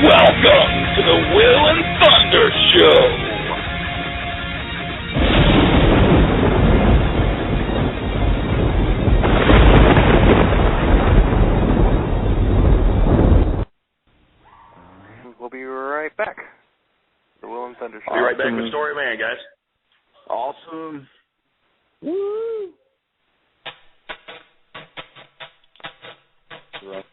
Welcome to the Will and Thunder Show. We'll be right back. The Will and Thunder Show. Be right back with Story Man, guys. Awesome. Woo! Right.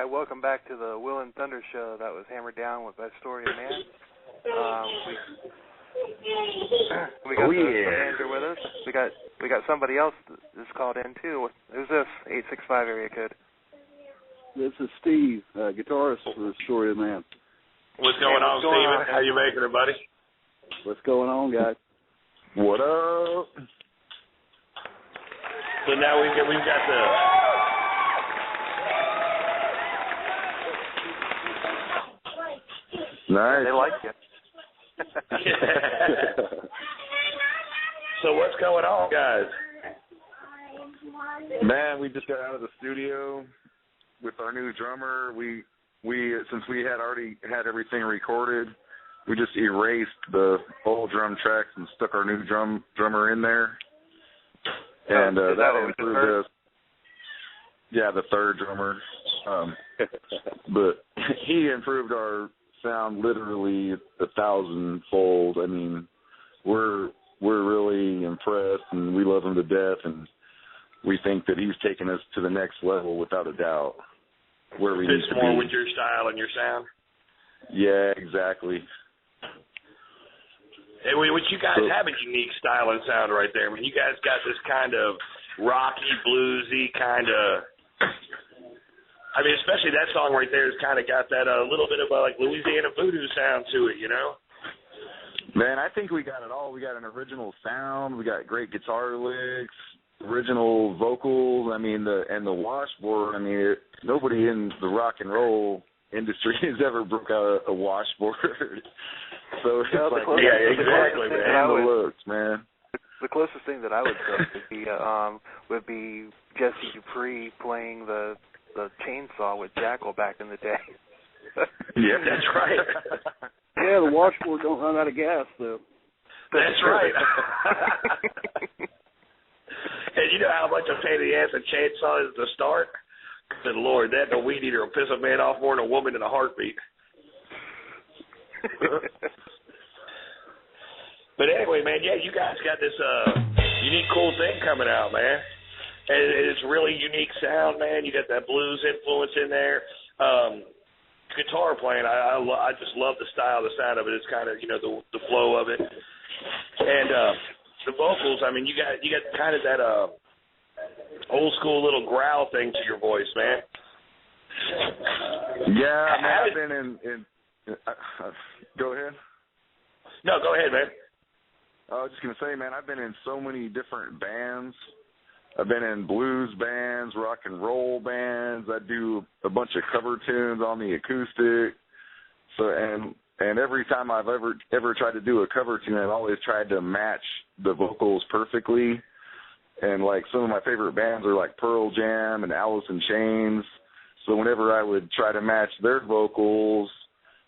Welcome back to the Will and Thunder Show. That was hammered down with that story of man. We got the manager with us. We got somebody else that's called in too. Who's this? 865 area code. This is Steve, guitarist for the Story of Man. What's going on, Steven? How you making it, buddy? What's going on, guys? What up? So now we've got the. Nice. They like you. So what's going on, guys? Man, we just got out of the studio with our new drummer. We since we had already had everything recorded, we just erased the old drum tracks and stuck our new drummer in there. And that improved us. Yeah, the third drummer. But he improved our sound literally 1,000-fold. I mean, we're really impressed, and we love him to death, and we think that he's taken us to the next level without a doubt. Where we need to be. More with your style and your sound. Yeah, exactly. Hey, what you guys have a unique style and sound right there. I mean, you guys got this kind of rocky, bluesy kind of I mean, especially that song right there has kind of got that little bit of a like Louisiana voodoo sound to it, you know? Man, I think we got it all. We got an original sound. We got great guitar licks, original vocals. I mean, the washboard. I mean, nobody in the rock and roll industry has ever broke out a washboard. So it's like, exactly, man. The looks, man. The closest thing that I would say would be Jesse Dupree playing the chainsaw with Jackal back in the day. Yeah, that's right. Yeah, the washboard don't run out of gas, though. That's right. And you know how much a pain in the ass a chainsaw is to start? Good Lord, that the weed eater will piss a man off more than a woman in a heartbeat. But anyway, man, yeah, you guys got this unique, cool thing coming out, man. And it's really unique sound, man. You got that blues influence in there. Guitar playing, I just love the style, the sound of it. It's kind of, you know, the flow of it. And the vocals, I mean, you got kind of that old school little growl thing to your voice, man. Yeah, man, I've been in go ahead. No, go ahead, man. I was just going to say, man, I've been in so many different bands. I've been in blues bands, rock and roll bands. I do a bunch of cover tunes on the acoustic. So and every time I've ever tried to do a cover tune, I've always tried to match the vocals perfectly. And like some of my favorite bands are like Pearl Jam and Alice in Chains. So whenever I would try to match their vocals,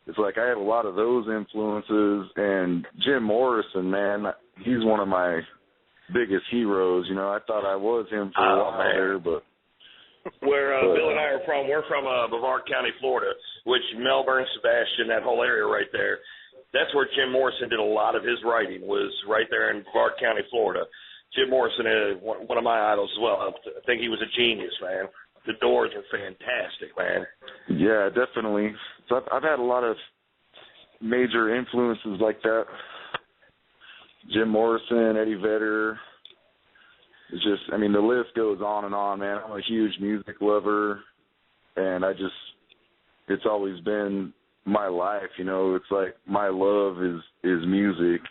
it's like I have a lot of those influences. And Jim Morrison, man, he's one of my biggest heroes. You know, I thought I was him for a while there, but where Bill and I are from, we're from Brevard County, Florida, which Melbourne, Sebastian, that whole area right there, that's where Jim Morrison did a lot of his writing, was right there in Brevard County, Florida. Jim Morrison is one of my idols as well. I think he was a genius, man. The Doors were fantastic, man. Yeah, definitely. So I've had a lot of major influences like that. Jim Morrison, Eddie Vedder. It's just, I mean, the list goes on and on, man. I'm a huge music lover, and it's always been my life, you know. It's like my love is music,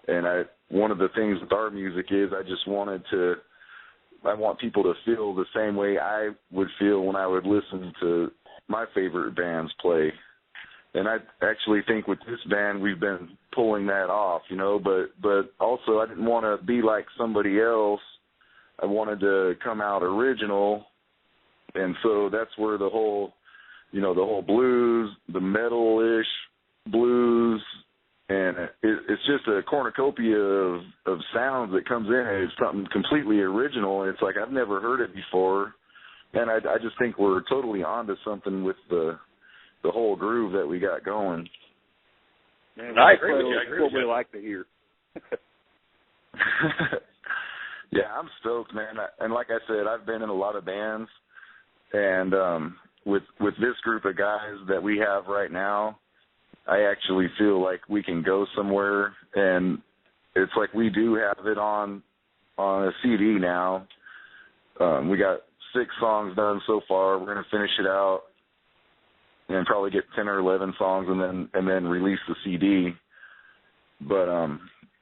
and one of the things with our music is I want people to feel the same way I would feel when I would listen to my favorite bands play. And I actually think with this band we've been pulling that off, you know, but also I didn't want to be like somebody else. I wanted to come out original, and so that's where the whole blues, the metal-ish blues, and it's just a cornucopia of sounds that comes in, and it's something completely original, and it's like I've never heard it before, and I just think we're totally onto something with the whole groove that we got going. Man, I agree with you. What we like to hear. Yeah, I'm stoked, man. And like I said, I've been in a lot of bands, and with this group of guys that we have right now, I actually feel like we can go somewhere, and it's like we do have it on a CD now. We got 6 songs done so far. We're going to finish it out and probably get 10 or 11 songs and then release the CD. But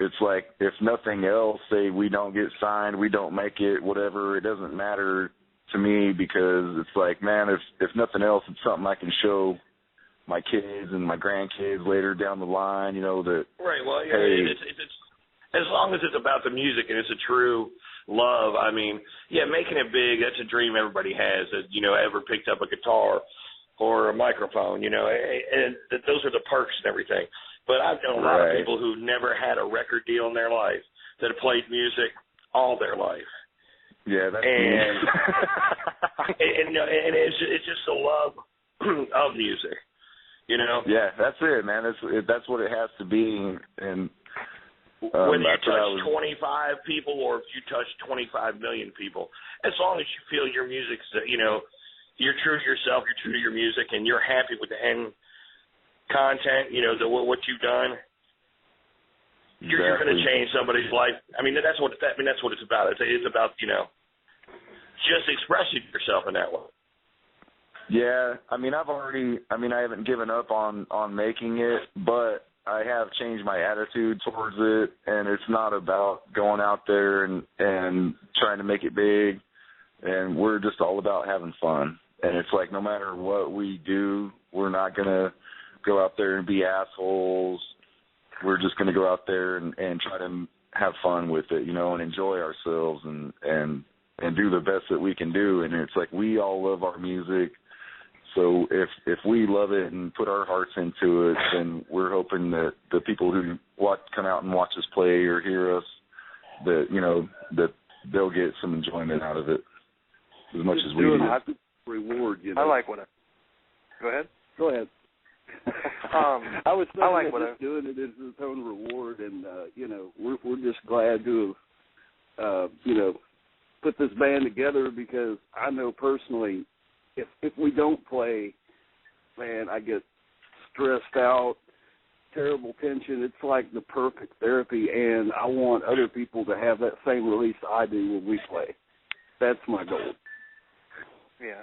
it's like, if nothing else, say we don't get signed, we don't make it, whatever, it doesn't matter to me, because it's like, man, if nothing else, it's something I can show my kids and my grandkids later down the line, you know, that, right, well, yeah, hey, it's as long as it's about the music and it's a true love, I mean, yeah, making it big, that's a dream everybody has, that, you know, ever picked up a guitar or a microphone, you know, and those are the perks and everything. But I've known a lot of people who never had a record deal in their life that have played music all their life. Yeah, that's and it's just the love of music, you know. Yeah, that's it, man. That's what it has to be. And when you touch 25 people, or if you touch 25 million people, as long as you feel your music's, you know, you're true to yourself, you're true to your music, and you're happy with the end content, you know, what you've done, you're going to change somebody's life. I mean, that's what it's about. It's about, you know, just expressing yourself in that way. Yeah, I haven't given up on making it, but I have changed my attitude towards it, and it's not about going out there and trying to make it big, and we're just all about having fun. And it's like no matter what we do, we're not going to go out there and be assholes. We're just going to go out there and try to have fun with it, and enjoy ourselves and do the best that we can do. And it's like we all love our music. So if we love it and put our hearts into it, then we're hoping that the people who come out and watch us play or hear us, that they'll get some enjoyment out of it as much as we do. Reward, I like what Go ahead. Go ahead. I was thinking I like what doing it as its own reward, and we're just glad to have put this band together, because I know personally, if we don't play, man, I get stressed out, terrible tension. It's like the perfect therapy, and I want other people to have that same release I do when we play. That's my goal. Yeah.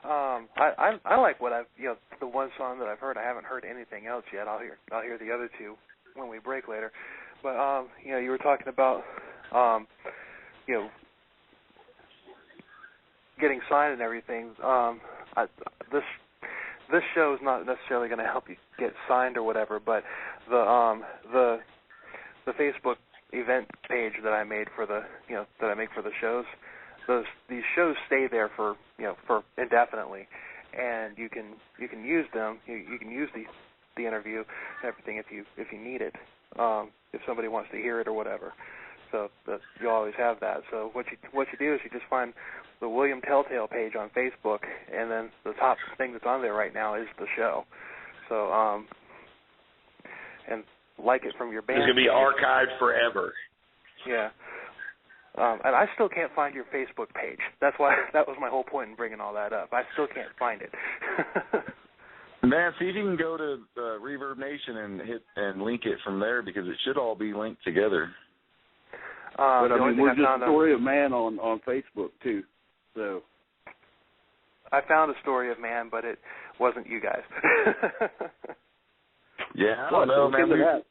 I like what the one song that I've heard. I haven't heard anything else yet. I'll hear the other two when we break later. But you were talking about getting signed and everything. This show is not necessarily going to help you get signed or whatever, but the Facebook event page that I made for the that I make for the shows. These shows stay there for indefinitely, and you can use them. You can use the interview and everything if you need it, if somebody wants to hear it or whatever. So you always have that. So what you do is you just find the William Telltale page on Facebook, and then the top thing that's on there right now is the show. So and like it from your band. It's gonna be archived forever. Yeah. And I still can't find your Facebook page. That was my whole point in bringing all that up. I still can't find it. Man, see if you can go to Reverb Nation and link it from there, because it should all be linked together. But we're just Story of Man on Facebook too. So I found a Story of Man, but it wasn't you guys. Yeah, I don't know, man.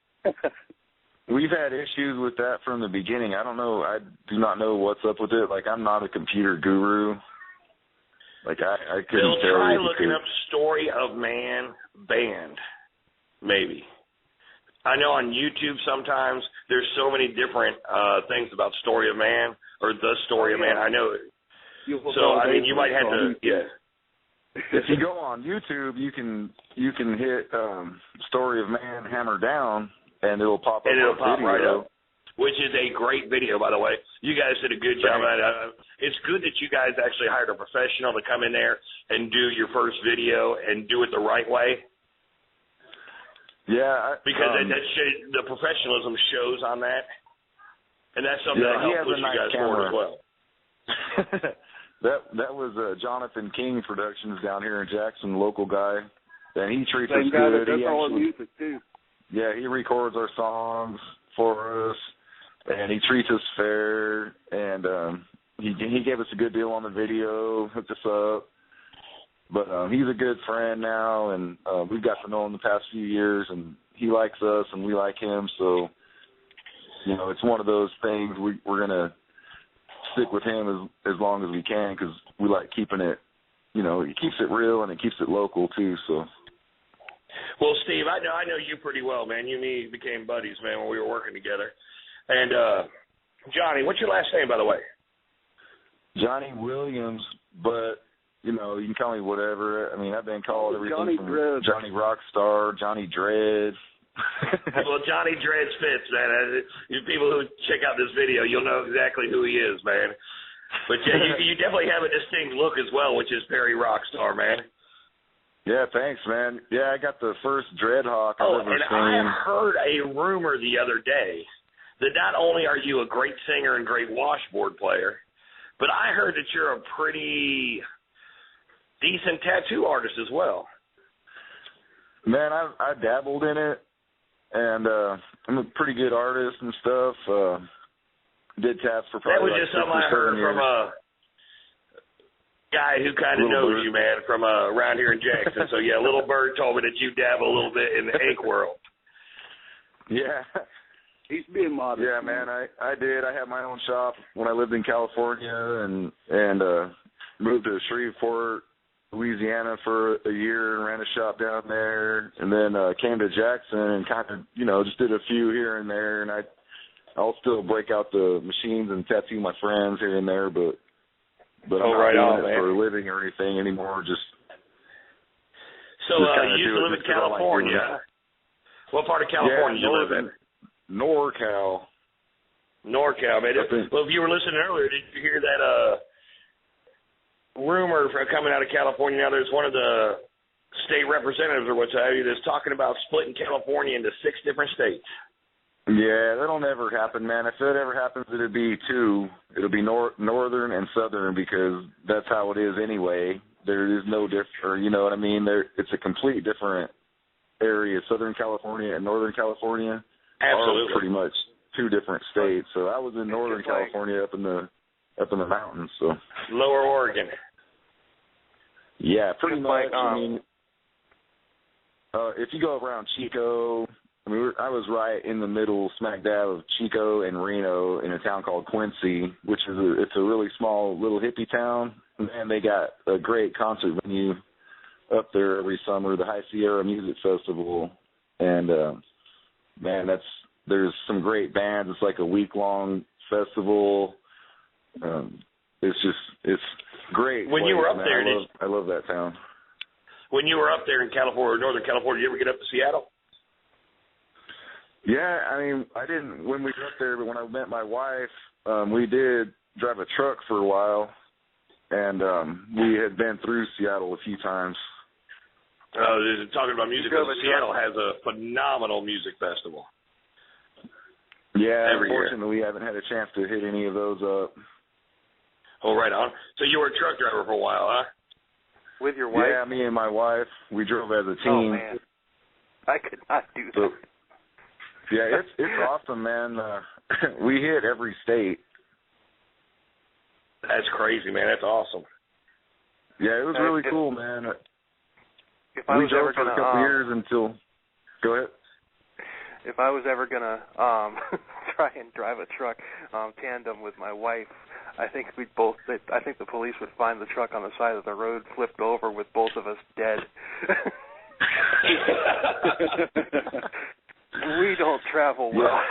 We've had issues with that from the beginning. I don't know. I do not know what's up with it. Like, I'm not a computer guru. Like, I couldn't tell you. Try looking up Story of Man band, maybe. I know on YouTube sometimes there's so many different things about Story of Man or the Story of Man. I know. So, I mean, you might have to, yeah. If you go on YouTube, you can hit Story of Man Hammer Down, and it'll pop up. And it'll pop right up, which is a great video, by the way. You guys did a good job. It's good that you guys actually hired a professional to come in there and do your first video and do it the right way. Yeah. Because the professionalism shows on that. And that's something that helps push you guys forward as well. That was Jonathan King Productions down here in Jackson, local guy. And he treats us good. That's all music, too. Yeah, he records our songs for us, and he treats us fair, and he gave us a good deal on the video, hooked us up. But he's a good friend now, and we've got to know him the past few years, and he likes us, and we like him. So, it's one of those things we're going to stick with him as long as we can, because we like keeping it, it keeps it real, and it keeps it local, too, so. Well, Steve, I know you pretty well, man. You and me became buddies, man, when we were working together. And, Johnny, what's your last name, by the way? Johnny Williams, but, you can call me whatever. I mean, I've been called everything Johnny from Dread. Johnny Rockstar, Johnny Dread. Well, Johnny Dread fits, man. You people who check out this video, you'll know exactly who he is, man. But, yeah, you definitely have a distinct look as well, which is very Rockstar, man. Yeah, thanks, man. Yeah, I got the first Dreadhawk I've ever seen. I heard a rumor the other day that not only are you a great singer and great washboard player, but I heard that you're a pretty decent tattoo artist as well. Man, I dabbled in it, and I'm a pretty good artist and stuff. Did tats for probably that was just something I heard from guy who kind of knows you, man, from around here in Jackson. So, yeah, Little Bird told me that you dabble a little bit in the ink world. Yeah. He's being modest. Yeah, man, I did. I had my own shop when I lived in California and moved to Shreveport, Louisiana for a year and ran a shop down there, and then came to Jackson and kind of, just did a few here and there, and I'll still break out the machines and tattoo my friends here and there, but I'm not doing it for a living or anything anymore. You used to live in California. What part of California you live in? NorCal, man. Well, if you were listening earlier, did you hear that rumor coming out of California? Now there's one of the state representatives or what have you that's talking about splitting California into 6 different states. Yeah, that'll never happen, man. If it ever happens, it'll be 2. It'll be northern and southern because that's how it is anyway. There is no different, you know what I mean? It's a complete different area. Southern California and Northern California are pretty much 2 different states. So I was in Northern California up in the mountains. So Lower Oregon. Yeah, pretty much. If you go around Chico, I was right in the middle, smack dab of Chico and Reno in a town called Quincy, which is it's a really small little hippie town, and they got a great concert venue up there every summer, the High Sierra Music Festival, and man, there's some great bands. It's like a week-long festival. It's great. When you were up there, I love that town. When you were up there in California, Northern California, did you ever get up to Seattle? Yeah, I didn't when we got there, but when I met my wife, we did drive a truck for a while, and we had been through Seattle a few times. Talking about music, Seattle has a phenomenal music festival. Yeah, unfortunately, we haven't had a chance to hit any of those up. Oh, right on. So you were a truck driver for a while, huh? With your wife? Yeah, me and my wife. We drove as a team. Oh, man. I could not do that. So, yeah, it's awesome, man. We hit every state. That's crazy, man. That's awesome. Yeah, it was really cool, man. If I was ever for a couple years until. Go ahead. If I was ever gonna try and drive a truck tandem with my wife, I think the police would find the truck on the side of the road, flipped over, with both of us dead. We don't travel well.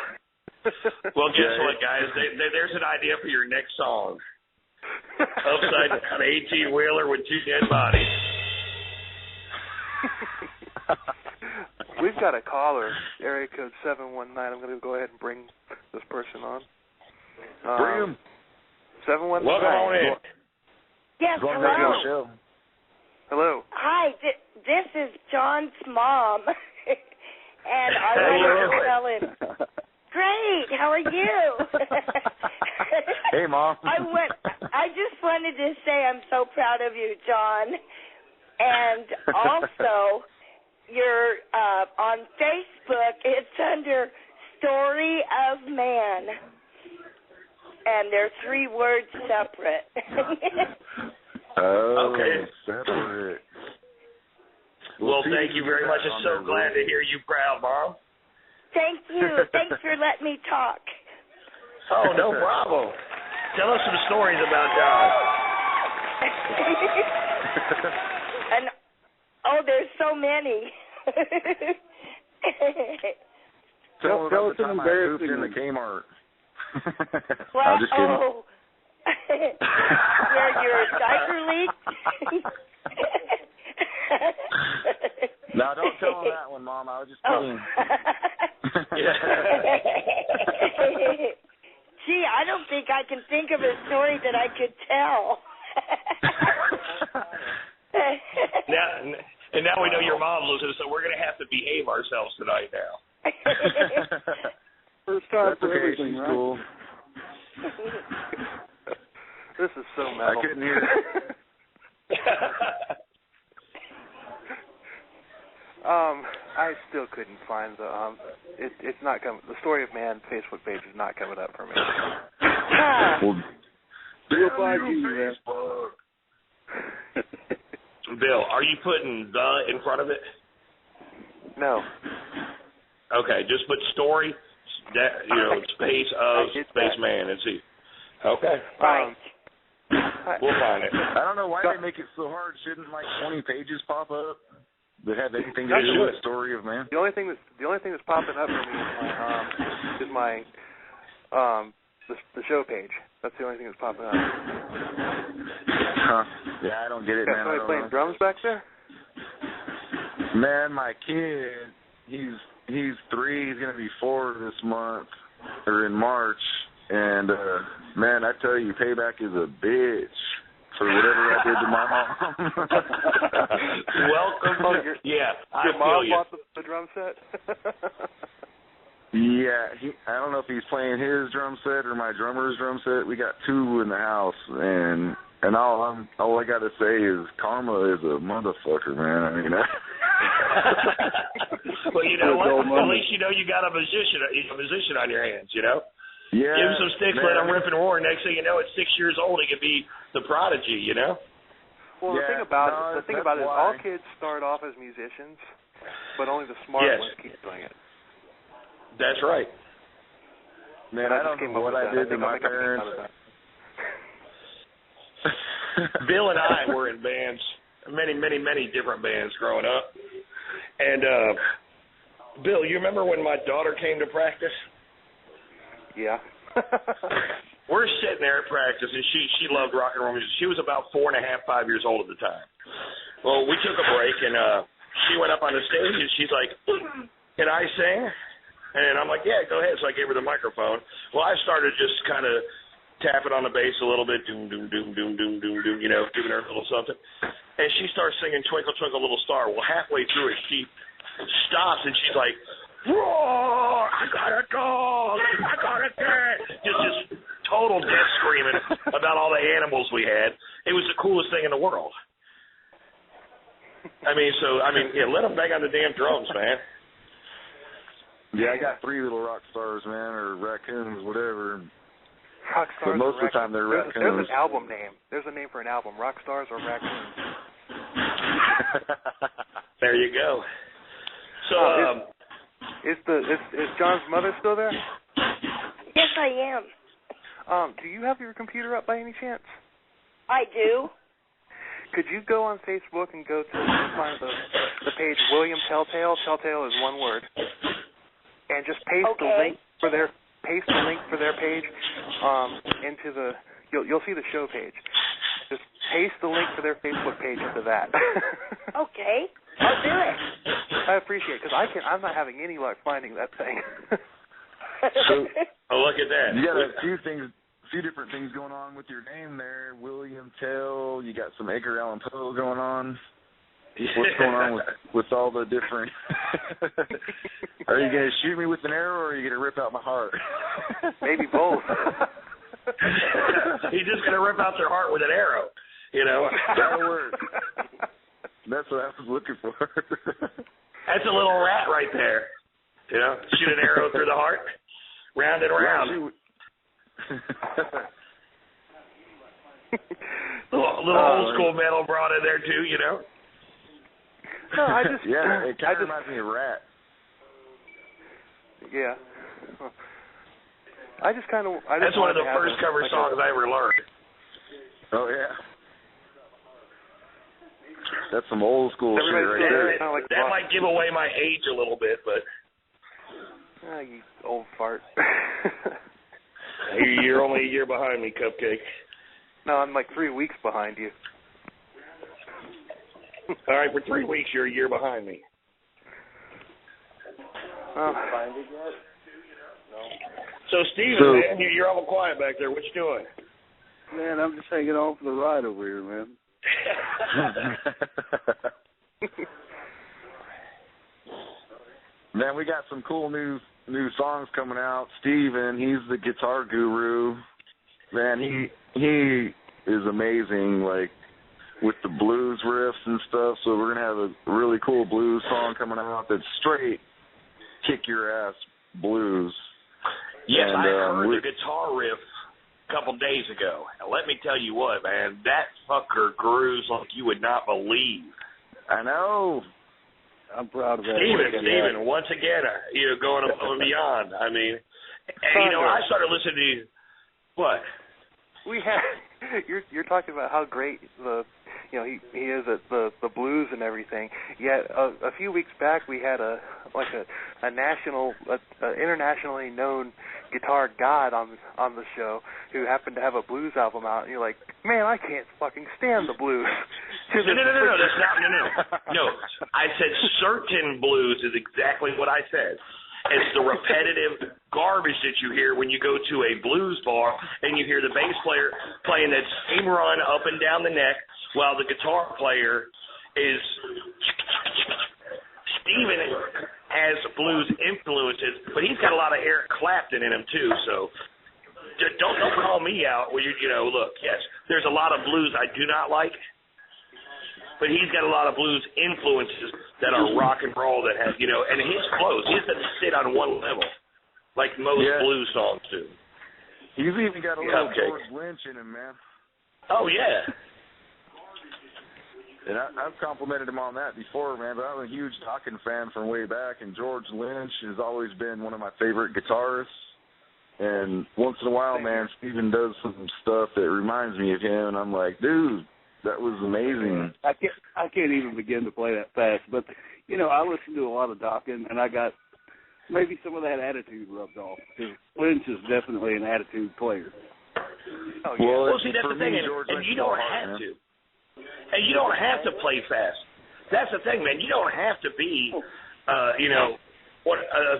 Well, guess what, guys? There's an idea for your next song. Upside down 18-wheeler with 2 dead bodies. We've got a caller, area code 719. I'm going to go ahead and bring this person on. Bring him. 719. Welcome on in. Yes, hello. Hello. Hi, this is John's mom, and I wanted to tell him. Great, how are you? Hey, Mom. I just wanted to say I'm so proud of you, John, and also you're on Facebook. It's under Story of Man. And they're 3 words separate. Okay. Separate. Well, thank you very much. I'm so glad to hear you proud, Mom. Thank you. Thanks for letting me talk. Oh, no problem. Tell us some stories about John. And there's so many. Tell us about the time I pooped in the Kmart. Well, I'm just kidding. Where your diaper leaked? No, don't tell him that one, Mom. I was just kidding. Gee, I don't think I can think of a story that I could tell. Now we know your mom loses, so we're going to have to behave ourselves tonight now. First time That's for okay. everything, She's right? cool. This is so metal. I couldn't hear it. I still couldn't find it's not coming. The Story of Man Facebook page is not coming up for me. Well, We'll find you, man. Bill, are you putting the in front of it? No. Okay, just put story, space of space man and see. Okay. We'll find it. I don't know why they make it so hard. Shouldn't like 20 pages pop up that have anything to do with the story of man? The only thing that's popping up for me is my the show page. That's the only thing that's popping up. Huh. Yeah, I don't get it, man. Somebody playing drums back there? Man, my kid, he's 3. He's gonna be 4 this month or in March. And, man, I tell you, payback is a bitch for whatever I did to my mom. Welcome. Your mom bought the drum set? Yeah, I don't know if he's playing his drum set or my drummer's drum set. We got 2 in the house, and all I got to say is karma is a motherfucker, man. I mean, well, you know what? At least you know you got a musician on your hands, you know? Yeah. Give him some sticks, let him rip and roar. Next thing you know, at 6 years old, he could be the prodigy, you know? Well, the thing about it is all kids start off as musicians, but only the smart ones keep doing it. That's right. Man, I don't know what I did to my parents. Bill and I were in bands, many different bands growing up. And, Bill, you remember when my daughter came to practice? Yeah. We're sitting there at practice, and she loved rock and roll music. She was about 4.5, 5 years old at the time. Well, we took a break, and she went up on the stage, and she's like, "Can I sing?" And I'm like, "Yeah, go ahead." So I gave her the microphone. Well, I started just kind of tapping on the bass a little bit, doom, doom, doom, doom, doom, doom, doom, you know, giving her a little something. And she starts singing Twinkle, Twinkle, Little Star. Well, halfway through it, she stops, and she's like, "Roar! I got a dog! I got a cat!" Just total death screaming about all the animals we had. It was the coolest thing in the world. Yeah, let them bang on the damn drums, man. Yeah, I got 3 little rock stars, man, or raccoons, whatever. Rock stars. But most of the time they're raccoons. There's an album name. There's a name for an album. Rock stars or raccoons. There you go. So, is John's mother still there? Yes, I am. Do you have your computer up by any chance? I do. Could you go on Facebook and go to find the page William Telltale? Telltale is one word. And just paste the link for their page into the. You'll see the show page. Just paste the link for their Facebook page into that. Okay, I'll do it. I appreciate it because I'm not having any luck finding that thing. Oh, look at that. You got a few different things going on with your name there. William Tell. You got some Edgar Allan Poe going on. What's going on with all the different? Are you going to shoot me with an arrow, or are you going to rip out my heart? Maybe both. He's just going to rip out their heart with an arrow. You know, that'll work. That's what I was looking for. That's a little rat right there. You know, shoot an arrow through the heart, round and round. Little old school metal brought in there too, you know. No, I just it kind of reminds me of Rat. Yeah. That's one of the first cover songs I ever learned. Oh yeah. That's some old school shit right there. That might give away my age a little bit, but. Oh, you old fart. You're only a year behind me, Cupcake. No, I'm like 3 weeks behind you. All right, for 3 weeks, you're a year behind me. Find it yet? No. So, Steven, man, you're all quiet back there. What you doing? Man, I'm just hanging on for the ride over here, man. Man, we got some cool new songs coming out. Steven, he's the guitar guru. Man, he is amazing, like, with the blues riffs and stuff. So we're going to have a really cool blues song coming out that's straight kick-your-ass blues. Yes, I heard the guitar riff couple days ago. And let me tell you what, man, that fucker grooves like you would not believe. I know. I'm proud of that. Steven, once again, going above and beyond. I mean, and, I started listening to you. What? We have. You're talking about how great he is at the blues and everything. Yet a few weeks back we had a internationally known guitar god on the show who happened to have a blues album out, and you're like, man, I can't fucking stand the blues. No, that's not, no. I said certain blues is exactly what I said. It's the repetitive garbage that you hear when you go to a blues bar and you hear the bass player playing that same run up and down the neck while the guitar player is... Steven has blues influences, but he's got a lot of Eric Clapton in him too, so don't call me out when look, yes, there's a lot of blues I do not like, but he's got a lot of blues influences that are rock and roll that have, and his flows, he doesn't sit on one level like most blues songs do. He's even got a little George Lynch in him, man. Oh, yeah. And I've complimented him on that before, man, but I'm a huge Dokken fan from way back, and George Lynch has always been one of my favorite guitarists. And once in a while, man, Steven does some stuff that reminds me of him, and I'm like, dude, that was amazing. I can't even begin to play that fast, but I listen to a lot of Dokken, and I got maybe some of that attitude rubbed off, because Lynch is definitely an attitude player. Oh, yeah. Well, see, that's the thing, and you don't have to. And you don't have to play fast. That's the thing, man. You don't have to be, a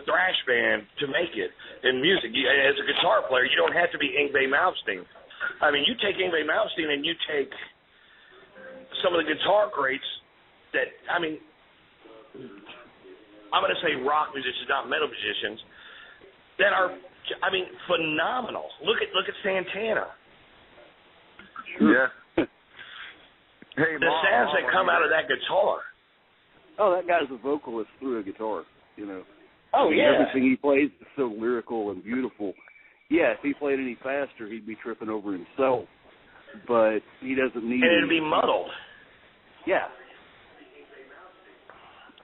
thrash band to make it in music. As a guitar player, you don't have to be Yngwie Malmsteen. I mean, you take Yngwie Malmsteen and you take some of the guitar greats that, I mean, I'm going to say rock musicians, not metal musicians, that are, I mean, phenomenal. Look at Santana. Yeah. Hey, the sounds that come out of that guitar. Oh, that guy's a vocalist through a guitar, Oh, yeah. Everything he plays is so lyrical and beautiful. Yeah, if he played any faster, he'd be tripping over himself. But he doesn't need... And it'd be muddled. Yeah.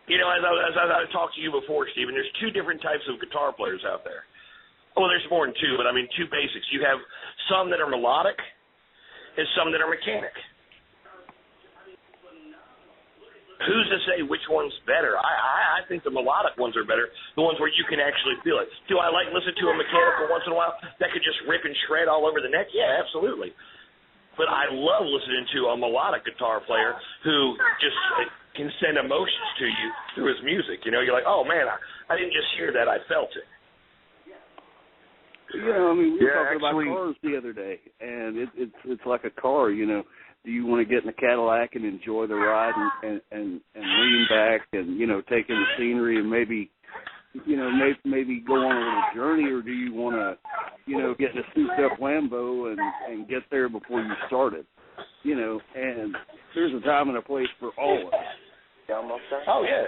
As I talked to you before, Stephen, there's two different types of guitar players out there. Well, there's more than two, but I mean two basics. You have some that are melodic and some that are mechanic. Who's to say which one's better? I think the melodic ones are better, the ones where you can actually feel it. Do I like listen to a mechanical once in a while that could just rip and shred all over the neck? Yeah, absolutely. But I love listening to a melodic guitar player who just can send emotions to you through his music. You're like, oh, man, I didn't just hear that. I felt it. We were talking about cars the other day, and it's like a car, Do you want to get in a Cadillac and enjoy the ride and lean back and, take in the scenery and maybe go on a little journey, or do you want to, get in a souped-up Lambo and get there before you start it? And there's a time and a place for all of it. Oh, yeah.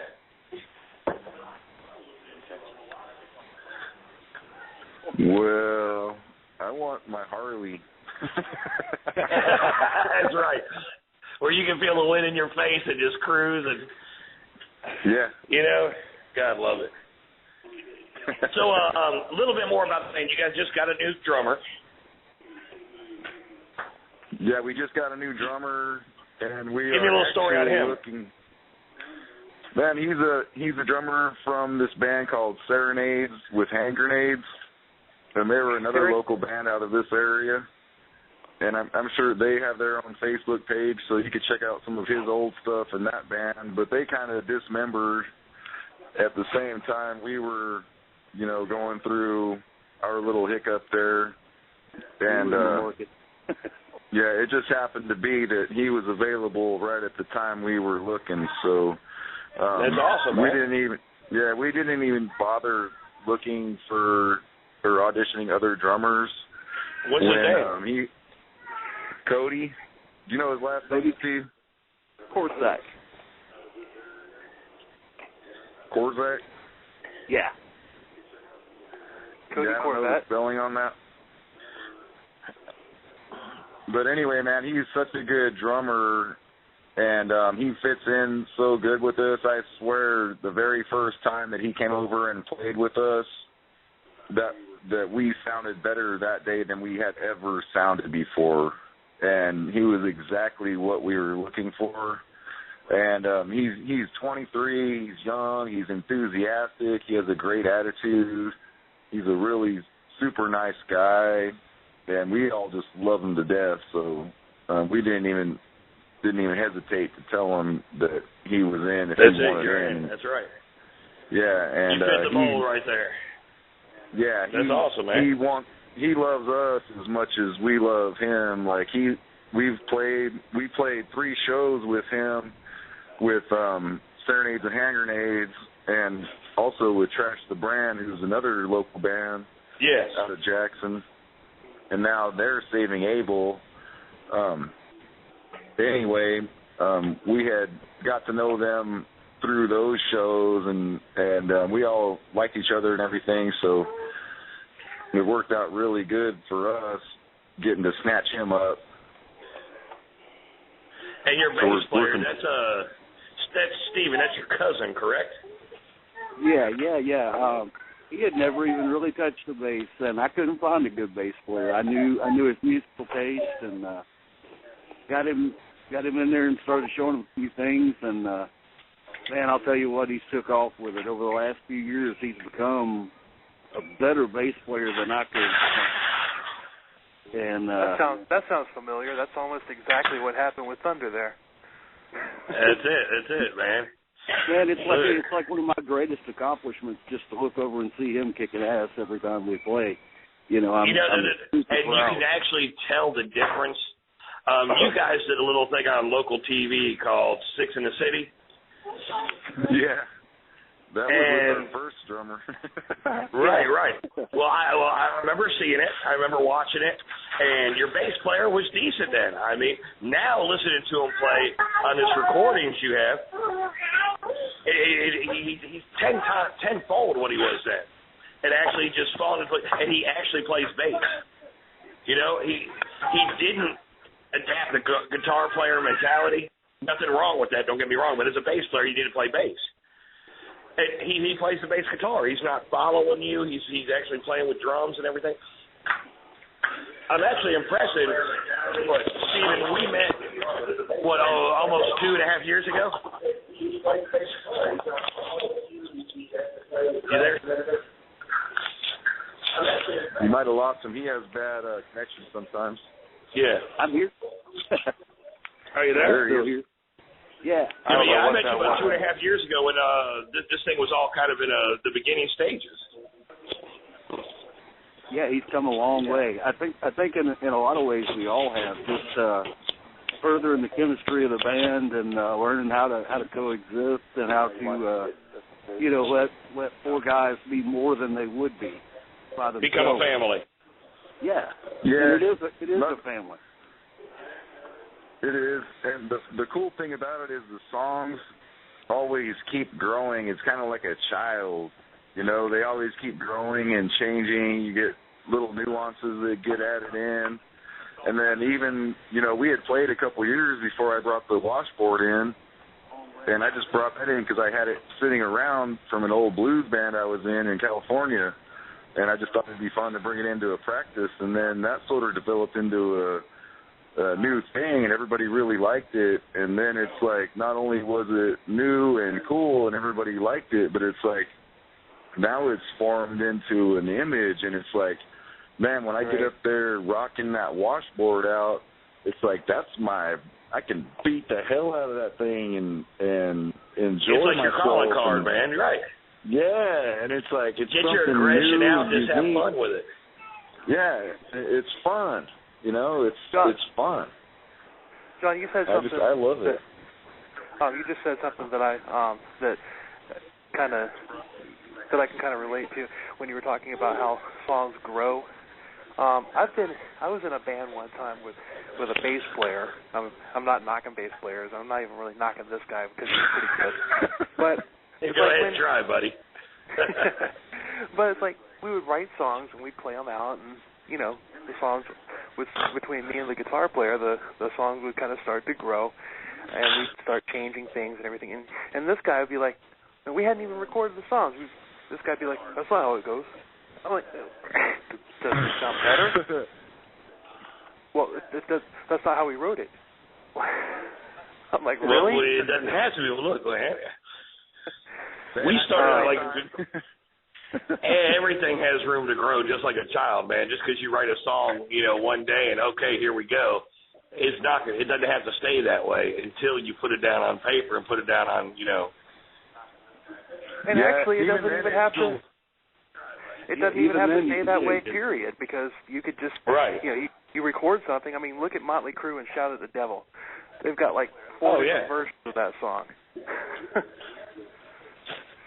Well, I want my Harley. That's right. Where you can feel the wind in your face and just cruise and God love it. So a little bit more about the thing. You guys just got a new drummer. Yeah, we just got a new drummer, and we give me a little story on him. Man, he's a drummer from this band called Serenades with Hand Grenades, and they were another local band out of this area. And I'm sure they have their own Facebook page, so you could check out some of his old stuff in that band. But they kind of dismembered at the same time we were, going through our little hiccup there. And, yeah, it just happened to be that he was available right at the time we were looking. So that's awesome, man. We didn't even bother looking for or auditioning other drummers. What's his name? Cody. Do you know his last name, Steve? Korzak. Korzak? Yeah. Cody Korzak. I don't know the spelling on that. But anyway, man, he's such a good drummer, and he fits in so good with us. I swear, the very first time that he came over and played with us, that we sounded better that day than we had ever sounded before. And he was exactly what we were looking for. And he's 23, he's young, he's enthusiastic, he has a great attitude. He's a really super nice guy, and we all just love him to death. So we didn't even hesitate to tell him that he was in if he wanted in. That's right. Yeah, and you fit the mold right there. Yeah, that's awesome, man. He loves us as much as we love him. Like we played 3 shows with him, with Serenades and Hand Grenades, and also with Trash the Brand, who's another local band out of Jackson. And now they're Saving Abel. Anyway, we had got to know them through those shows, and we all liked each other and everything, so it worked out really good for us getting to snatch him up. And your bass player, that's Steven, that's your cousin, correct? Yeah. He had never even really touched the bass, and I couldn't find a good bass player. I knew his musical taste, and got him in there and started showing him a few things, and man, I'll tell you what, he's took off with it. Over the last few years, he's become a better bass player than I could. And that sounds familiar. That's almost exactly what happened with Thunder there. That's it, man. Man, it's like one of my greatest accomplishments just to look over and see him kicking ass every time we play. I'm and you can actually tell the difference. You guys did a little thing on local TV called Six in the City. Yeah. That was with our first drummer. Right. Well, I remember seeing it. I remember watching it. And your bass player was decent then. I mean, now listening to him play on this recordings you have, he's tenfold what he was then. And actually just fallen into play. And he actually plays bass. He didn't adapt the guitar player mentality. Nothing wrong with that, don't get me wrong. But as a bass player, you need to play bass. And he plays the bass guitar. He's not following you. He's actually playing with drums and everything. I'm actually impressed. Steven, we met, almost 2.5 years ago? You there? You might have lost him. He has bad connection sometimes. Yeah. I'm here. Are you there? There he is. Yeah. I met you about 2.5 years ago when this thing was all kind of in the beginning stages. Yeah, he's come a long way. I think in a lot of ways we all have, just furthering the chemistry of the band and learning how to coexist and how to let 4 guys be more than they would be by themselves. Become a family. Yeah. Yeah. And it is a family. It is, and the cool thing about it is the songs always keep growing. It's kind of like a child, they always keep growing and changing. You get little nuances that get added in. And then even, we had played a couple years before I brought the Washboard in, and I just brought that in because I had it sitting around from an old blues band I was in California, and I just thought it'd be fun to bring it into a practice, and then that sort of developed into a new thing, and everybody really liked it. And then it's like, not only was it new and cool and everybody liked it, but it's like now it's formed into an image, and it's like, man, when I get up there rocking that Washboard out, it's like I can beat the hell out of that thing and enjoy myself. It's like your calling card, man. You're right. Yeah, and it's like get your aggression out, just have fun with it. Yeah, it's fun. It's fun. John, you said something. I love it. You just said something that I can kind of relate to when you were talking about how songs grow. I was in a band one time with a bass player. I'm not knocking bass players. I'm not even really knocking this guy because he's pretty good. But go ahead and try, buddy. But it's like we would write songs and we'd play them out, and the songs between me and the guitar player, the songs would kind of start to grow, and we'd start changing things and everything. And this guy would be like, and we hadn't even recorded the songs. This guy'd be like, that's not how it goes. I'm like, does it sound better? Well, that's not how we wrote it. I'm like, really? Well, it doesn't have to be. Look, we started like everything has room to grow, just like a child, man. Just because you write a song, one day and okay, here we go, it doesn't have to stay that way until you put it down on paper and put it down on, And actually, it doesn't even have to. It doesn't even have to stay that way, period, because you could just, you record something. I mean, look at Motley Crue and Shout at the Devil. They've got like 4 different versions of that song.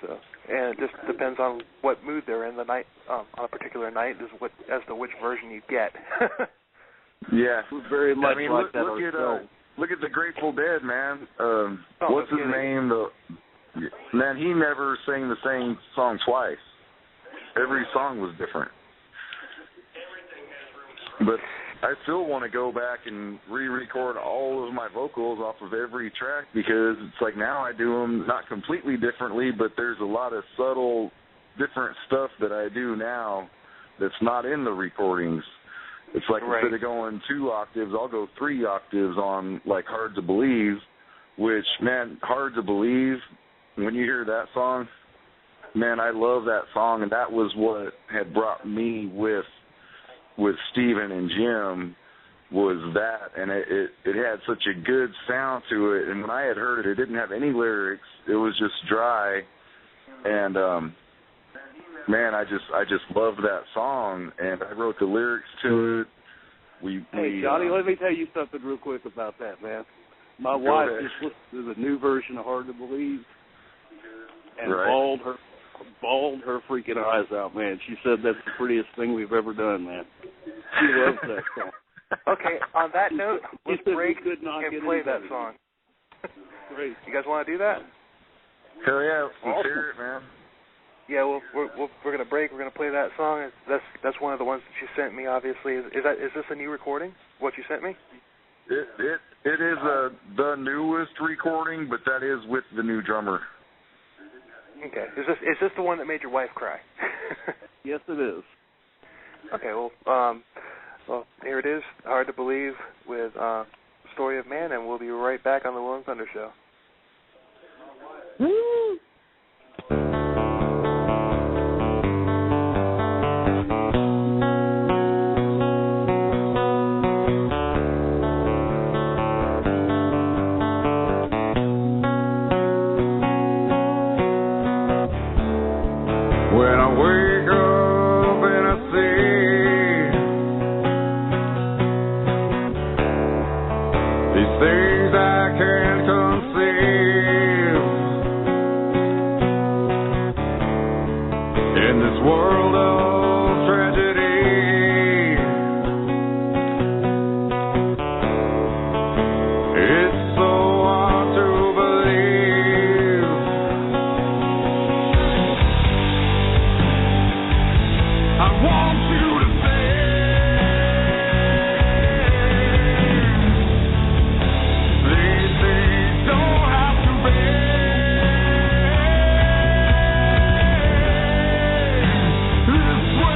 So, and it just depends on what mood they're in the night, on a particular night, as to which version you get. Yeah, very much look at the Grateful Dead, man. What's his name? Man, he never sang the same song twice. Every song was different. But I still want to go back and re-record all of my vocals off of every track, because it's like now I do them not completely differently, but there's a lot of subtle different stuff that I do now that's not in the recordings. It's like instead of going 2 octaves, I'll go 3 octaves on like Hard to Believe, which, man, Hard to Believe, when you hear that song, man, I love that song, and that was what had brought me with Steven and Jim, was that, and it had such a good sound to it, and when I had heard it, it didn't have any lyrics, it was just dry, and man, I just loved that song, and I wrote the lyrics to it. Hey, Johnny, let me tell you something real quick about that, man. My wife just listened to the new version of Hard to Believe, and bawled her freaking eyes out, man. She said that's the prettiest thing we've ever done, man. She loves that song. Okay, on that note, let's break and play that song. Great. You guys want to do that? Hell yeah, let's hear it, man. Yeah, we're gonna break. We're gonna play that song. That's one of the ones that you sent me. Obviously, is this a new recording? What you sent me? It is the newest recording, but that is with the new drummer. Okay. Is this the one that made your wife cry? Yes, it is. Okay. Well, here it is. Hard to Believe with Story of Man, and we'll be right back on the Will and Thunder Show. Woo! This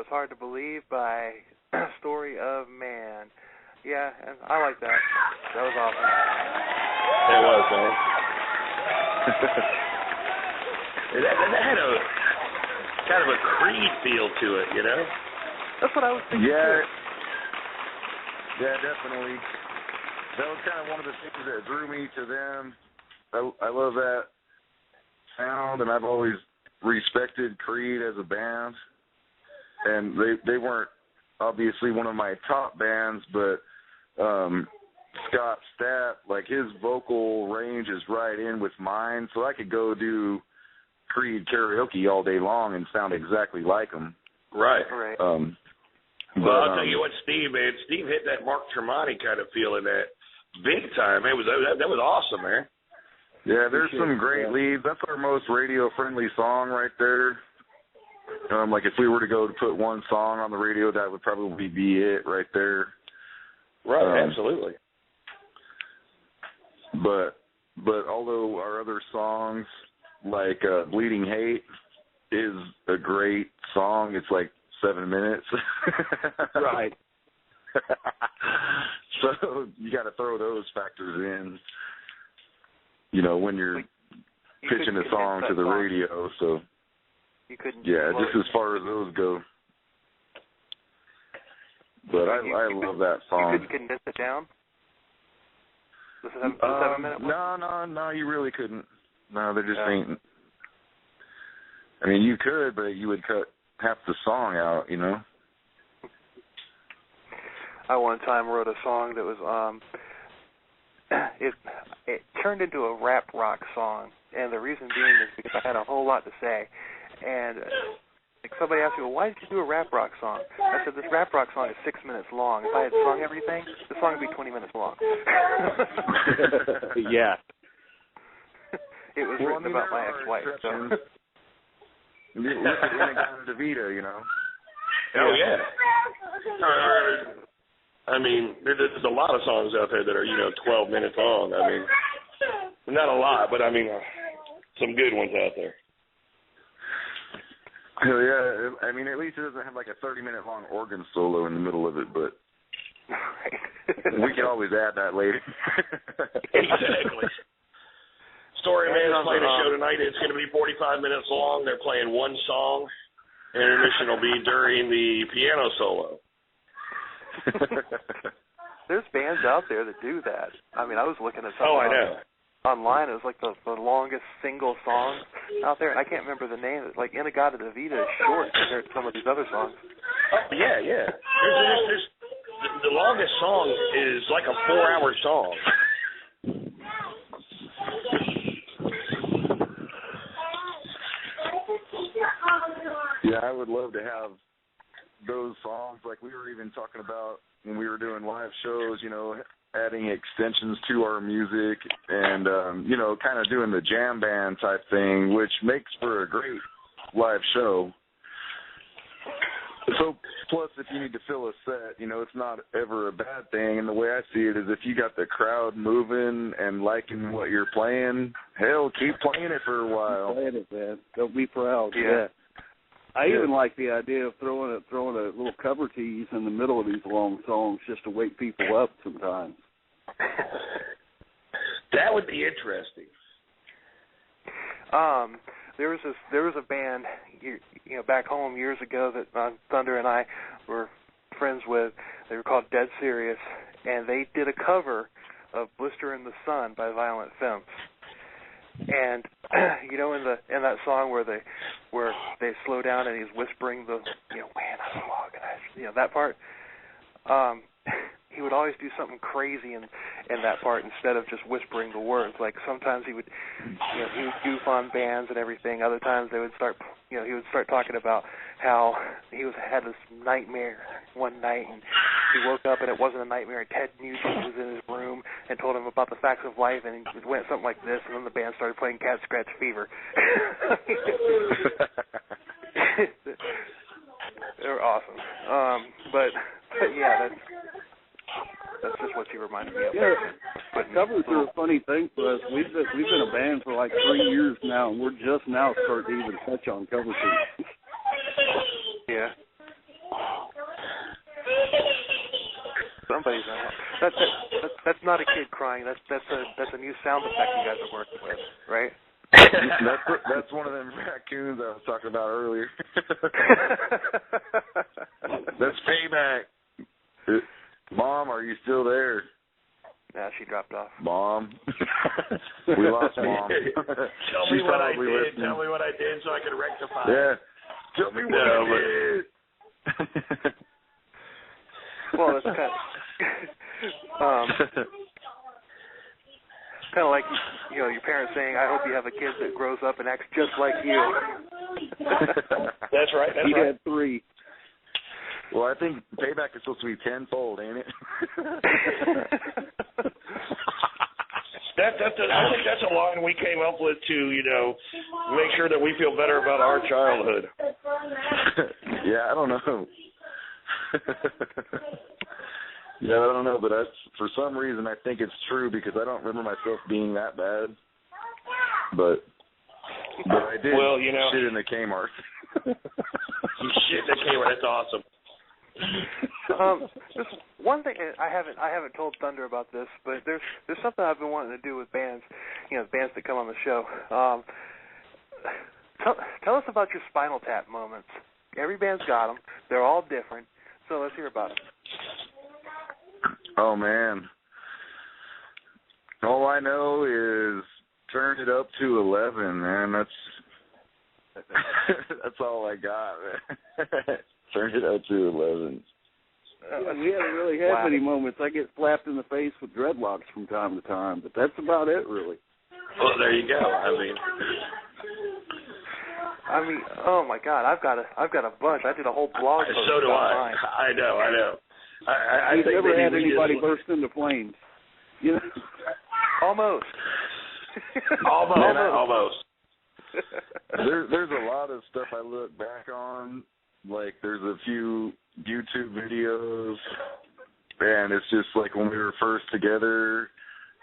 Was Hard to Believe by Story of Man. Yeah, and I like that. That was awesome. It was, man. that had a kind of a Creed feel to it, you know? That's what I was thinking, too. Yeah, definitely. That was kind of one of the things that drew me to them. I love that sound, and I've always respected Creed as a band. And they weren't obviously one of my top bands, but Scott Stapp, like his vocal range is right in with mine, so I could go do Creed karaoke all day long and sound exactly like them. Right. But, I'll tell you what, Steve, man. Steve hit that Mark Tremonti kind of feel in that big time. That was awesome, man. Yeah, there's some great leads. That's our most radio-friendly song right there. Like if we were to go to put one song on the radio, that would probably be it right there. Right, absolutely. But although our other songs, like Bleeding Hate, is a great song, it's like 7 minutes. Right. So you got to throw those factors in, you know, when you're pitching a song to the radio. So you couldn't. Yeah, just as far as those go. But I love that song. You couldn't condense it down? The 7-minute one? No, you really couldn't. No, there just ain't. I mean, you could, but you would cut half the song out, you know? I one time wrote a song that was, it turned into a rap rock song, and the reason being is because I had a whole lot to say. And somebody asked me, well, why did you do a rap rock song? I said, this rap rock song is 6 minutes long. If I had sung everything, the song would be 20 minutes long. Yeah. It was written about my ex-wife. So. Look at Inagata DeVita, you know. Oh, yeah. I mean, there's a lot of songs out there that are, 12 minutes long. I mean, not a lot, but I mean, some good ones out there. Hell yeah. I mean, at least it doesn't have like a 30-minute long organ solo in the middle of it, but we can always add that later. Exactly. Story Man is playing a show tonight. It's going to be 45 minutes long. They're playing one song. Intermission will be during the piano solo. There's bands out there that do that. I mean, I was looking at something online. It was like the longest single song out there. I can't remember the name. Like Inagata DeVita is short compared to some of these other songs. Oh, yeah. There's the longest song is like a 4-hour song. Yeah, I would love to have those songs. Like we were even talking about when we were doing live shows, adding extensions to our music and, kind of doing the jam band type thing, which makes for a great live show. So, plus, if you need to fill a set, it's not ever a bad thing. And the way I see it is if you got the crowd moving and liking what you're playing, hell, keep playing it for a while. Keep playing it, man. Don't be proud. Yeah. I even like the idea of throwing a little cover tease in the middle of these long songs just to wake people up sometimes. That would be interesting. There was a band back home years ago that Thunder and I were friends with. They were called Dead Serious, and they did a cover of "Blister in the Sun" by Violent Femmes. And in that song where they slow down and he's whispering the man I'm organized, that part, he would always do something crazy in that part instead of just whispering the words. Like sometimes he would goof on bands and everything. Other times he would start talking about how he had this nightmare one night and he woke up and it wasn't a nightmare. Ted Nugent was in his room and told him about the facts of life, and it went something like this, and then the band started playing Cat Scratch Fever. They were awesome. But yeah, that's just what you reminded me of. Yeah, but covers are a funny thing for us. We've been a band for like 3 years now, and we're just now starting to even touch on cover teams. Yeah. Somebody's that's not a kid crying. That's a new sound effect you guys are working with, right? That's one of them raccoons I was talking about earlier. That's payback. Mom, are you still there? Yeah, she dropped off. Mom. We lost Mom. Tell me what I did. Listening. Tell me what I did so I can rectify it. Yeah. Tell me what I did. Well, it's kind of like, you know, your parents saying, "I hope you have a kid that grows up and acts just like you." That's right. That's he right. had 3. Well, I think payback is supposed to be tenfold, ain't it? I think that's a line we came up with to, you know, make sure that we feel better about our childhood. Yeah, I don't know. Yeah, I don't know, but that's, for some reason I think it's true because I don't remember myself being that bad. But I did. Well, you know, shit in the Kmart. You shit in the Kmart. That's awesome. Just one thing I haven't told Thunder about this, but there's something I've been wanting to do with bands, you know, bands that come on the show. Tell us about your Spinal Tap moments. Every band's got them. They're all different. So let's hear about them. Oh man, all I know is turn it up to 11, man. That's all I got, man. Turn it up to 11. Yeah, we haven't really had many moments. I get slapped in the face with dreadlocks from time to time, but that's about it, really. Well, there you go. I mean, oh my God, I've got a bunch. I did a whole blog post. So do about I. mine. I know. I've never had anybody burst into flames. You know? Almost. Almost. There's a lot of stuff I look back on. Like, there's a few YouTube videos, and it's just like when we were first together,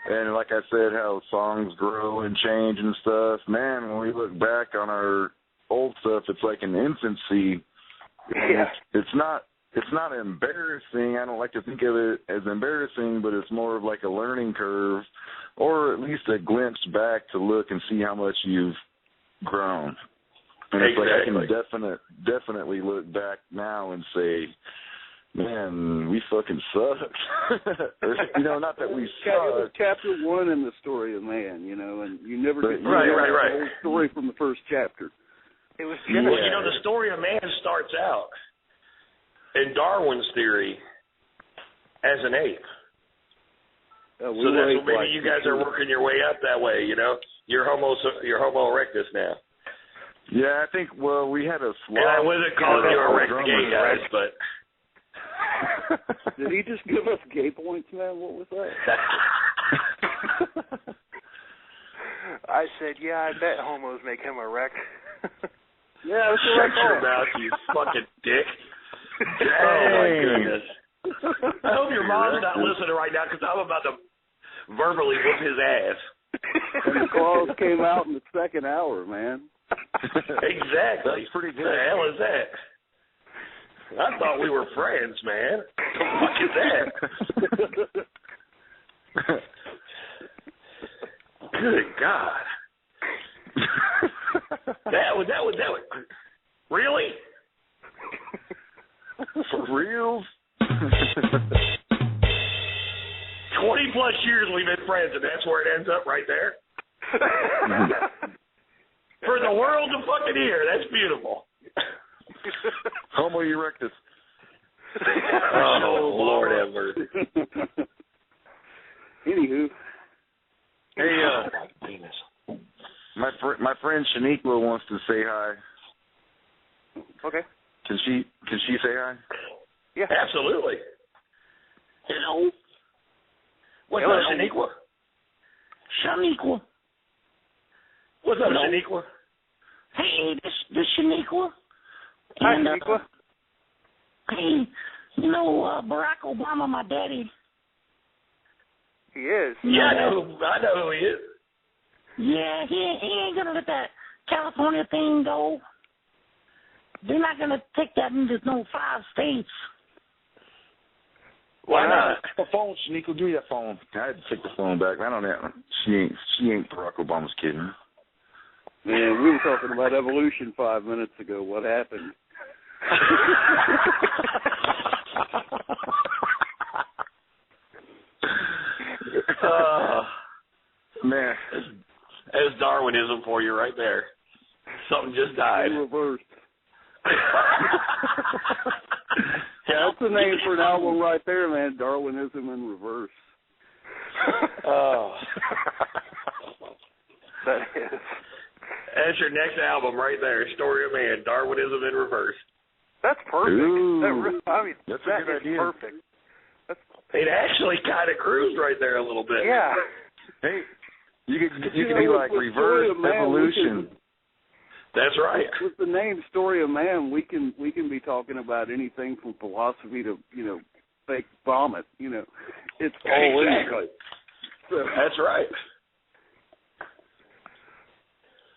and like I said, how songs grow and change and stuff. Man, when we look back on our old stuff, it's like an infancy. Yeah. It's not embarrassing. I don't like to think of it as embarrassing, but it's more of like a learning curve, or at least a glimpse back to look and see how much you've grown. And it's like I can definitely look back now and say, man, we fucking sucked. You know, not that we sucked. It was chapter 1 in the story of man, you know, and you never get the whole story from the first chapter. It was Well, you know, the story of man starts out in Darwin's theory as an ape. So that's what maybe you guys are working your way up that way, you know. You're Homo erectus now. Yeah, I think, well, we had a sloth. And I wasn't calling you erect gay guys, but... Did he just give us gay points, man? What was that? I said, yeah, I bet homos make him erect. Yeah, that's what I call about you, fucking dick. Oh, my goodness. I hope your mom's not listening right now because I'm about to verbally whoop his ass. And the claws came out in the second hour, man. Exactly. That's pretty good. What the hell is that? I thought we were friends, man. What the fuck is that? Good God. That was. Really? For real? 20 plus years we've been friends, and that's where it ends up right there. For the world to fucking hear, that's beautiful. Homo erectus. Oh, Lord have mercy. Anywho. Hey, penis. My friend Shaniqua wants to say hi. Okay. Can she say hi? Yeah. Absolutely. Hello. What's up, Shaniqua? Shaniqua. What's up, Shaniqua? Hey, this Shaniqua. Hi, Shaniqua. Hey, you know Barack Obama, my daddy? He is. Yeah, I know who he is. Yeah, he ain't gonna let that California thing go. They're not gonna take that into no 5 states. Why not? The phone, Shaniqua, give me that phone. I had to take the phone back. I don't know. She ain't Barack Obama's kid. Man, we were talking about evolution 5 minutes ago. What happened? Man, there's Darwinism for you right there. Something just died. Reversed. That's the name for an album right there, man. Darwinism in reverse. Oh. That is. That's your next album right there, Story of Man, Darwinism in Reverse. That's perfect. Ooh. That's a good idea. Perfect. It actually kind of cruised right there a little bit. Yeah. Hey, you could be like reverse evolution. That's right. With the name Story of Man, we can be talking about anything from philosophy to, fake vomit. It's all exactly. So, that's right.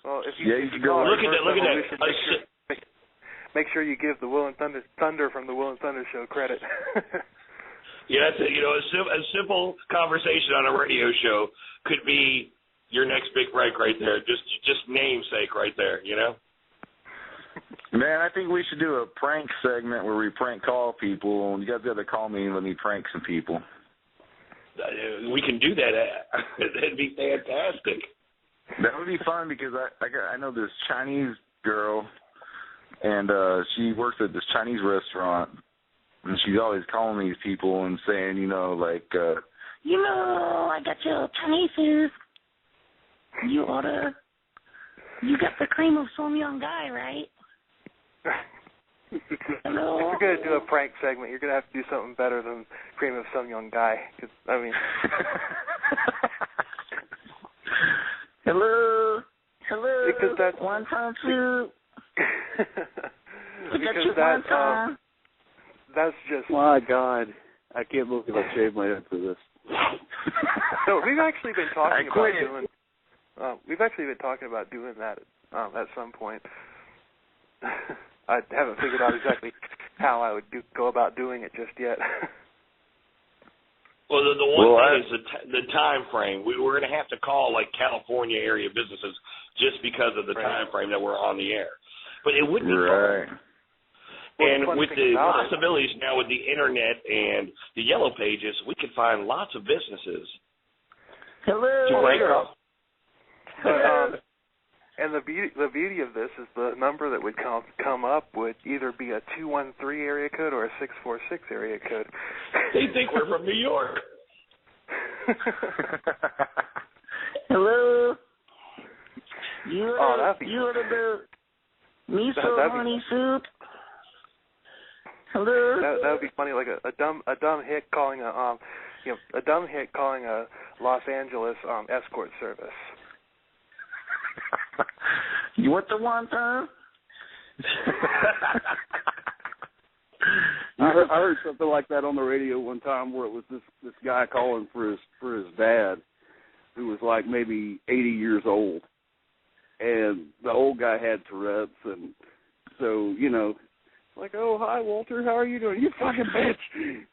Well, if you can go. Look at that. Make sure you give the Will and Thunder from the Will and Thunder show credit. Yeah, that's it. A simple conversation on a radio show could be your next big break right there. Just namesake right there, Man, I think we should do a prank segment where we prank call people, and you guys got to call me and let me prank some people. We can do that. That'd be fantastic. That would be fun because I know this Chinese girl, and she works at this Chinese restaurant, and she's always calling these people and saying, I got your Chinese food. You got the cream of some young guy, right? Hello? If you're going to do a prank segment, you're going to have to do something better than cream of some young guy. Hello? Because that's... One time, two. That's just... My God. I can't believe I shaved my head for this. So we've actually been talking about doing that at some point. I haven't figured out exactly how I would go about doing it just yet. Well, the one thing is the time frame. We're going to have to call like California area businesses just because of the time frame that we're on the air. But it would be fun. And with the possibilities now with the internet and the yellow pages, we could find lots of businesses. Hello. And the beauty of this is the number that would come up would either be a 213 area code or a 646 area code. They think we're from New York. Hello. You ordered the miso honey soup. Hello. That would be funny, like a dumb hick calling a Los Angeles escort service. You want the one time? I heard something like that on the radio one time where it was this guy calling for his dad, who was like maybe 80 years old, and the old guy had Tourette's, and so like, oh, hi Walter, how are you doing? You fucking bitch.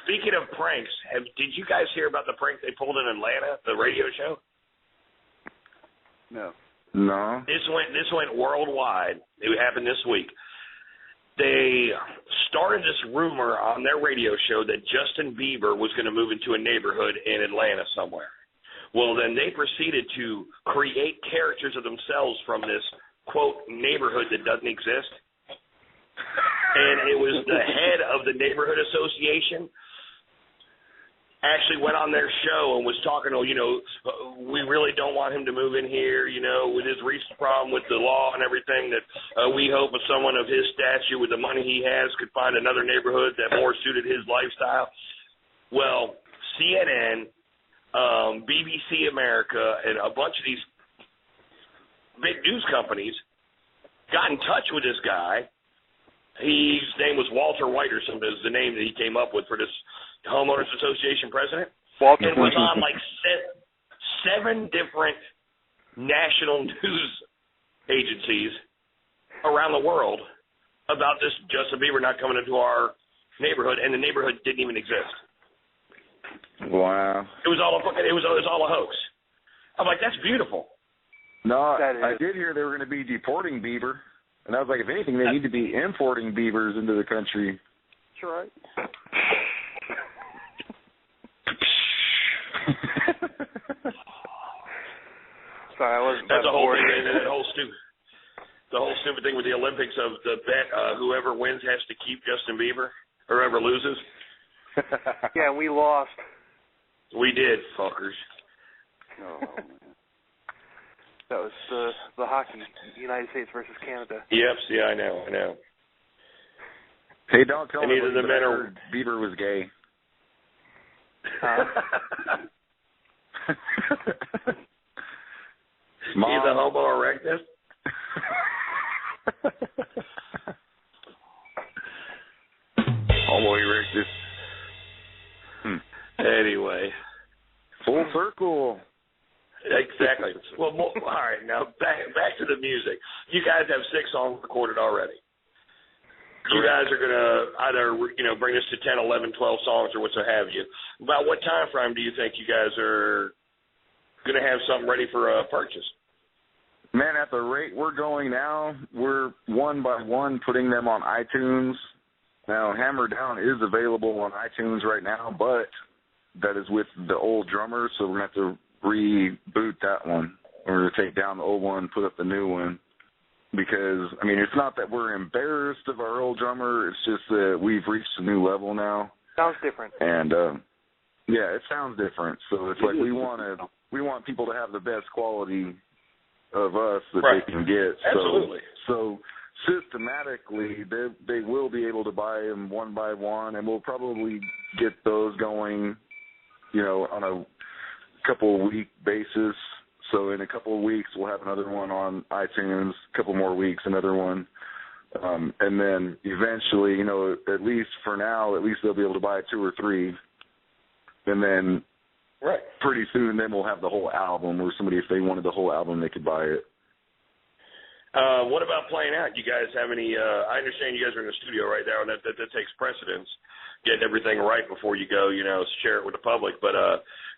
Speaking of pranks, did you guys hear about the prank they pulled in Atlanta, the radio show? No. This went worldwide. It happened this week. They started this rumor on their radio show that Justin Bieber was going to move into a neighborhood in Atlanta somewhere. Well, then they proceeded to create characters of themselves from this, quote, neighborhood that doesn't exist. And it was the head of the neighborhood association actually went on their show and was talking to, we really don't want him to move in here, with his recent problem with the law and everything, that we hope if someone of his stature with the money he has could find another neighborhood that more suited his lifestyle. Well, CNN, BBC America, and a bunch of these big news companies got in touch with this guy. His name was Walter White or something is the name that he came up with for this homeowners association president. Walter It was on like 7 different national news agencies around the world about this Justin Bieber not coming into our neighborhood, and the neighborhood didn't even exist. Wow. It was all a hoax. I'm like, that's beautiful. No, I did hear they were going to be deporting beaver, and I was like, if anything, they need to be importing beavers into the country. That's right. Sorry, I wasn't. That's the whole thing, and the whole stupid thing with the Olympics of the bet, whoever wins has to keep Justin Bieber, or whoever loses. Yeah, we lost. We did, fuckers. Oh, man. That was the hockey, United States versus Canada. Yep, see, I know. Hey, don't tell me either the men or Bieber was gay. He's a homo erectus. Homo erectus. Anyway. Full circle. Exactly. Well, all right, now back to the music. You guys have 6 songs recorded already. You guys are going to either, bring us to 10, 11, 12 songs or what have you. About what time frame do you think you guys are going to have something ready for purchase? Man, at the rate we're going now, we're one by one putting them on iTunes. Now, Hammer Down is available on iTunes right now, but that is with the old drummer, so we're going to have to reboot that one. We're going to take down the old one, put up the new one. Because, it's not that we're embarrassed of our old drummer. It's just that we've reached a new level now. Sounds different. And, yeah, it sounds different. So it's like we want people to have the best quality of us that they can get. Absolutely. So systematically, they will be able to buy them one by one, and we'll probably get those going, on a couple-week basis. So in a couple of weeks, we'll have another one on iTunes, a couple more weeks, another one. And then eventually, at least for now, at least they'll be able to buy 2 or 3. And then pretty soon, then we'll have the whole album, or somebody, if they wanted the whole album, they could buy it. What about playing out? You guys have any I understand you guys are in the studio right now, and that takes precedence, getting everything right before you go, share it with the public. But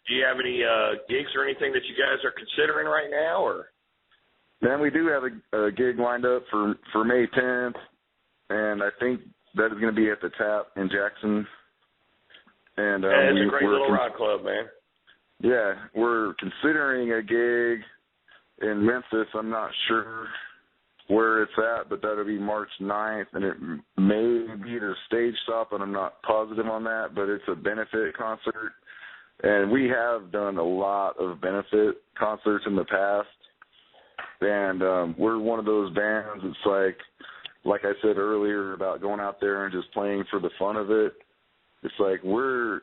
do you have any gigs or anything that you guys are considering right now? Or? Man, we do have a gig lined up for May 10th, and I think that is going to be at the Tap in Jackson. And it's a great little rock club, man. Yeah, we're considering a gig in Memphis. I'm not sure where it's at, but that'll be March 9th, and it may be the Stage Stop, and I'm not positive on that, but it's a benefit concert. And we have done a lot of benefit concerts in the past, and we're one of those bands. It's like I said earlier about going out there and just playing for the fun of it. It's like we're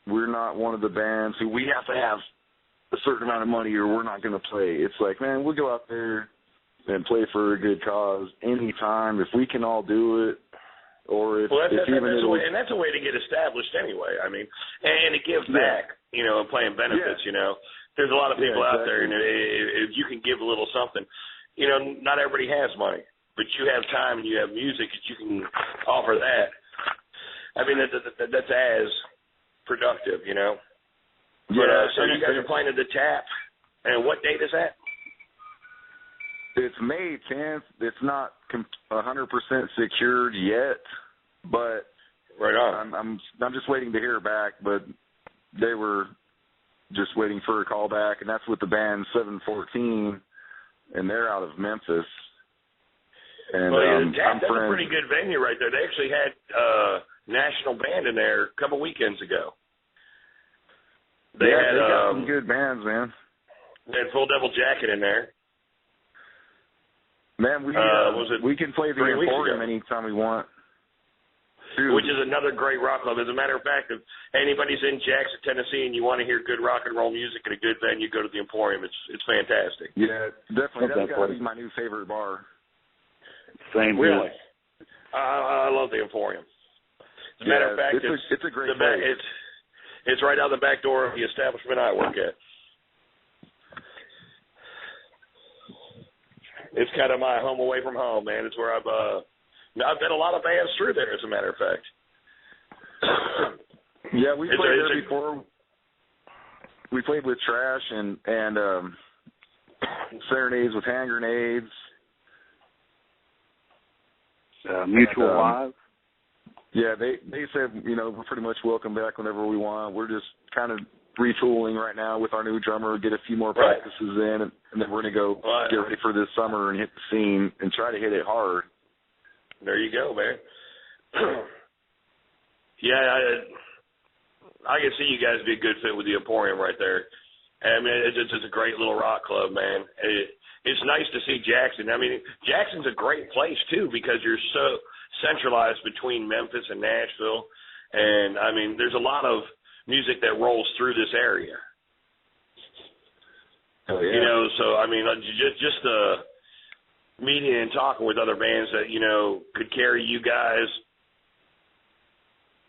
not one of the bands who we have to have a certain amount of money or we're not going to play. It's like, man, we'll go out there and play for a good cause anytime if we can all do it. Or if, that's a way to get established anyway. And it gives back, playing benefits, There's a lot of people out there, and if you can give a little something, not everybody has money, but you have time and you have music that you can offer that. That's as productive, Yeah. So you guys are playing at the Tap, and what date is that? It's May 10th. It's not 100% secured yet, but right on. I'm just waiting to hear back. But they were just waiting for a call back, and that's with the band 714, and they're out of Memphis. And that's a pretty good venue right there. They actually had national band in there a couple weekends ago. They got some good bands, man. They had Full Devil Jacket in there. Man, we can play the Emporium anytime we want. Dude. Which is another great rock club. As a matter of fact, if anybody's in Jackson, Tennessee, and you want to hear good rock and roll music at a good venue, go to the Emporium. It's fantastic. Yeah, definitely. That's got to be my new favorite bar. Same really. I love the Emporium. As a matter of fact, it's a great place. It's right out the back door of the establishment I work at. It's kind of my home away from home, man. It's where I've I've been a lot of bands through there, as a matter of fact. Yeah, we played there before. We played with Trash and Serenades with Hand Grenades. Mutual Live. Yeah, they said, we're pretty much welcome back whenever we want. We're just kind of retooling right now with our new drummer, get a few more practices in, and then we're going to go get ready for this summer and hit the scene and try to hit it hard. There you go, man. Yeah, I can see you guys be a good fit with the Emporium right there. I mean, it's just a great little rock club, man. It's nice to see Jackson. I mean, Jackson's a great place, too, because you're so centralized between Memphis and Nashville. And, I mean, there's a lot of music that rolls through this area. Oh, yeah. So, I mean, just meeting and talking with other bands that, could carry you guys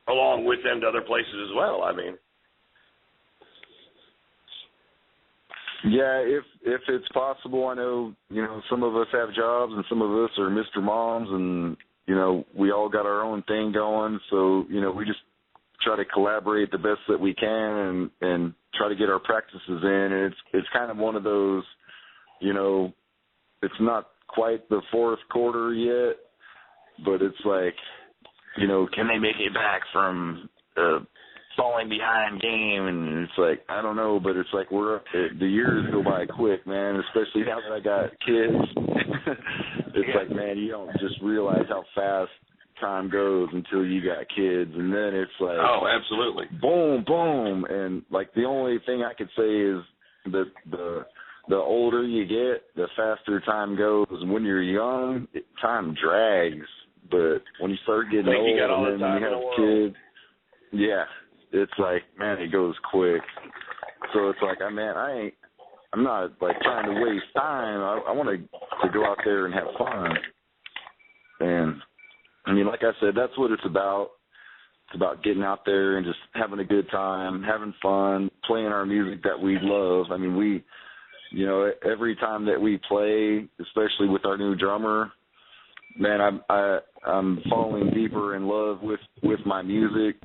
along with them to other places as well, I mean. Yeah, if it's possible, I know, some of us have jobs and some of us are Mr. Moms and, we all got our own thing going. So, we just try to collaborate the best that we can and try to get our practices in. And it's kind of one of those, it's not quite the fourth quarter yet, but it's like, can they make it back from falling behind game? And it's like, I don't know, but it's like the years go by quick, man, especially now that I got kids. It's like, man, you don't just realize how fast time goes until you got kids, and then it's like, oh, absolutely, boom, boom, and like the only thing I could say is that the older you get, the faster time goes. When you're young, time drags, but when you start getting old and then when you have kids, yeah, it's like, man, it goes quick. So it's like, I'm not like trying to waste time. I want to go out there and have fun. And I mean, like I said, that's what it's about. It's about getting out there and just having a good time, having fun, playing our music that we love. I mean, every time that we play, especially with our new drummer, man, I'm falling deeper in love with my music,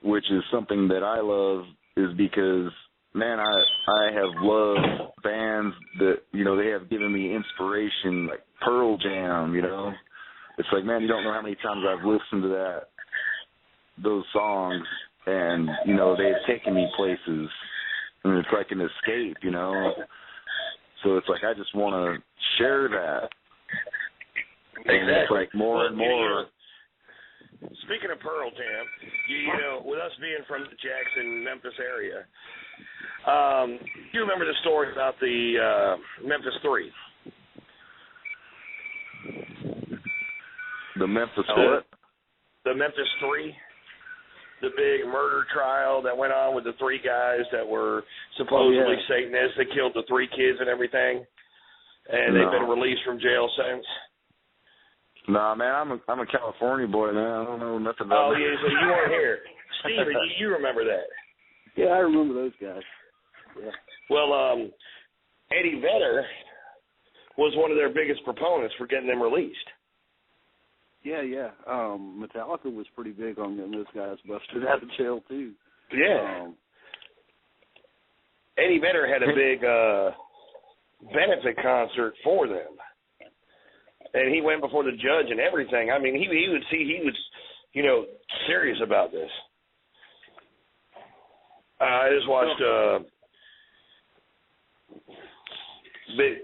which is something that I love, is because, man, I have loved bands that, they have given me inspiration, like Pearl Jam, It's like, man, you don't know how many times I've listened to those songs, and, they've taken me places, and it's like an escape, So it's like, I just want to share that. Exactly. And it's like more and more. Speaking of Pearl Jam, with us being from the Jackson, Memphis area, you remember the story about the Memphis 3? The Memphis what? The Memphis 3, the big murder trial that went on with the 3 guys that were supposedly Satanists that killed the 3 kids and everything, and they've been released from jail since. Nah, man, I'm a California boy, man. I don't know nothing about that. Oh, yeah, so you weren't here. Steven, you remember that. Yeah, I remember those guys. Yeah. Well, Eddie Vedder was one of their biggest proponents for getting them released. Yeah. Metallica was pretty big on getting those guys busted out of jail, too. Yeah. Eddie Vedder had a big benefit concert for them. And he went before the judge and everything. I mean, he was serious about this. I just watched a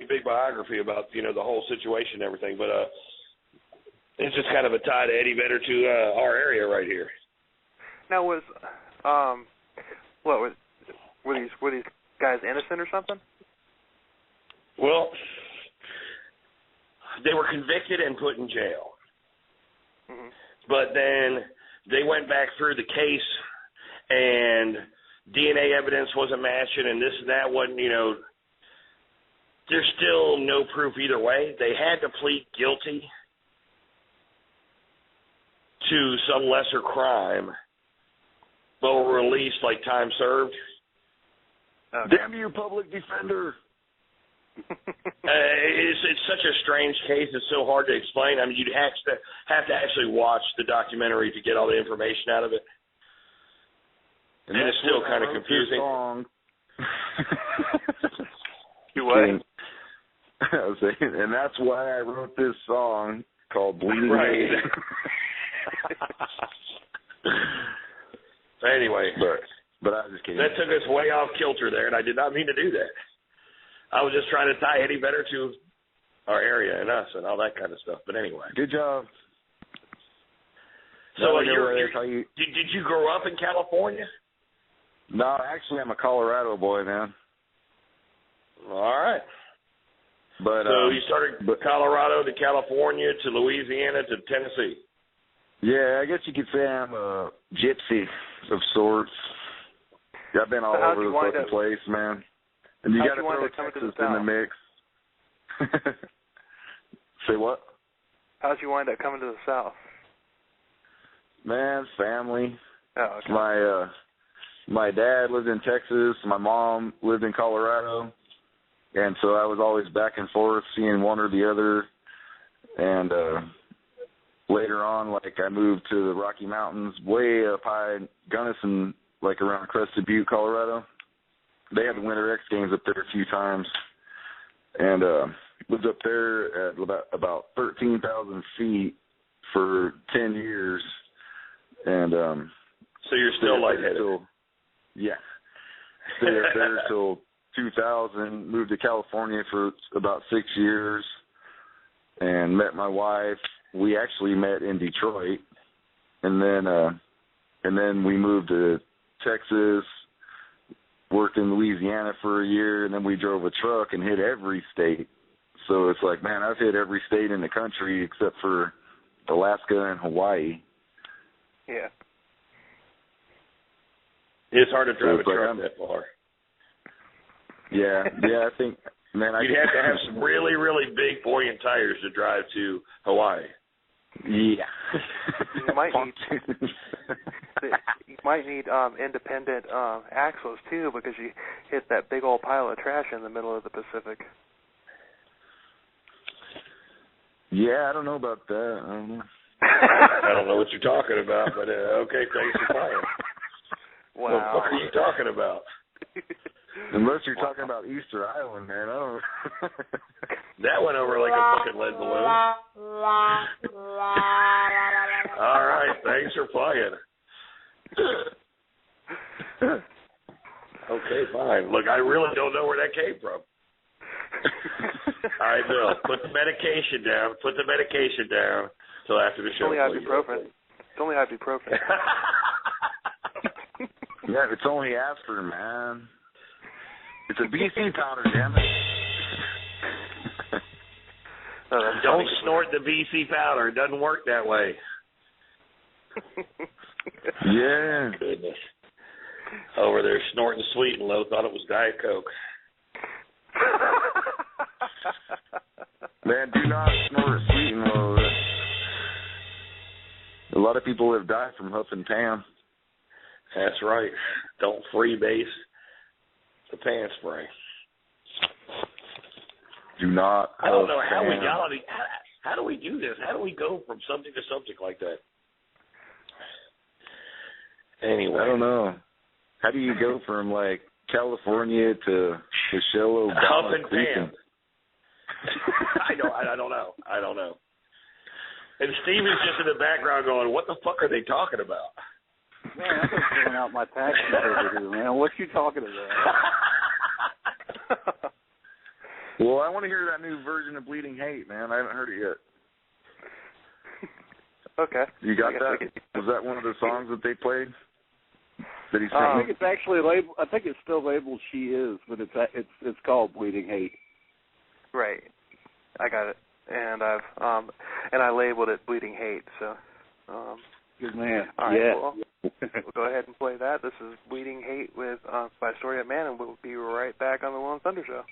big biography about, the whole situation and everything. But it's just kind of a tie to Eddie Vedder to our area right here. Now, were these guys innocent or something? Well, they were convicted and put in jail. Mm-hmm. But then they went back through the case, and DNA evidence wasn't matching, and this and that wasn't, there's still no proof either way. They had to plead guilty to some lesser crime, but were released like time served. Okay. Damn you, public defender. It's such a strange case. It's so hard to explain. I mean, you'd have to actually watch the documentary to get all the information out of it. And it's still kind of confusing. You what? I was saying, and that's why I wrote this song called Bleeding Right. Hate. Anyway. But I was just kidding. That took us way off kilter there, and I did not mean to do that. I was just trying to tie Eddie better to our area and us and all that kind of stuff. But anyway. Good job. So did you grow up in California? No, actually, I'm a Colorado boy, man. All right. But so you started Colorado to California to Louisiana to Tennessee. Yeah, I guess you could say I'm a gypsy of sorts. I've been all over the fucking place, man. And you got to throw Texas in the mix. Say what? How'd you wind up coming to the South? Man, family. Oh, okay. My dad lived in Texas. My mom lived in Colorado. And so I was always back and forth, seeing one or the other. And later on, like, I moved to the Rocky Mountains, way up high in Gunnison, like around Crested Butte, Colorado. They had the Winter X Games up there a few times. And lived up there at about 13,000 feet for 10 years. And so you're still lightheaded? Yeah. Stayed up there till 2000, moved to California for about 6 years, and met my wife. We actually met in Detroit, and then we moved to Texas, worked in Louisiana for a year, and then we drove a truck and hit every state. So it's like, man, I've hit every state in the country except for Alaska and Hawaii. Yeah. It's hard to drive a truck that far. Yeah, I think, man, you'd have to have some really, really big buoyant tires to drive to Hawaii. Yeah. You might need independent axles too, because you hit that big old pile of trash in the middle of the Pacific. Yeah, I don't know about that. I don't know. I don't know what you're talking about, but okay, thanks for playing. Wow. What the fuck are you talking about? Unless you're talking about Easter Island, man. I don't. That went over like a fucking lead balloon. All right, thanks for playing. Okay, fine. Look, I really don't know where that came from. All right, Bill, put the medication down. Put the medication down till after the show. It's only ibuprofen. It's only ibuprofen. Yeah, it's only aspirin, man. It's a BC powder, damn it. Don't snort the BC powder. It doesn't work that way. Yeah. Goodness. Over there snorting Sweet and Low, thought it was Diet Coke. Man, do not snort Sweet and Low. A lot of people have died from huffing Pam. That's right. Don't freebase the pan spray. Do not. I don't know how we got it. How do we do this? How do we go from something to something like that? Anyway, I don't know. How do you go from like California to Michelle Obama? Huff and Pam. I don't know. And Steve is just in the background going, "What the fuck are they talking about?" Man, I'm just filling out my taxes over here, man. What you talking about? Well, I want to hear that new version of Bleeding Hate, man. I haven't heard it yet. Okay. You got that? Was that one of the songs that they played? That he sang? I think it's actually labeled. I think it's still labeled "She Is," but it's called Bleeding Hate. Right. I got it, and I labeled it Bleeding Hate. So. Good man. All right. Yeah. Well, we'll go ahead and play that. This is Bleeding Hate with by Story Up Man, and we'll be right back on the Will and Thunder Show.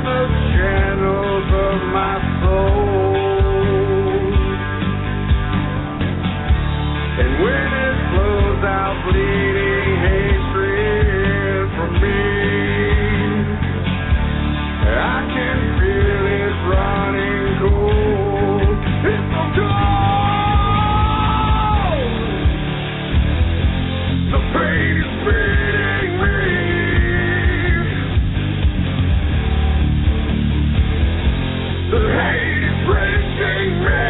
the channels of my soul. And when it flows out bleeding hatred from me, I can feel it running cold. It's so cold. The pain is beating me. The hate is wrenching me.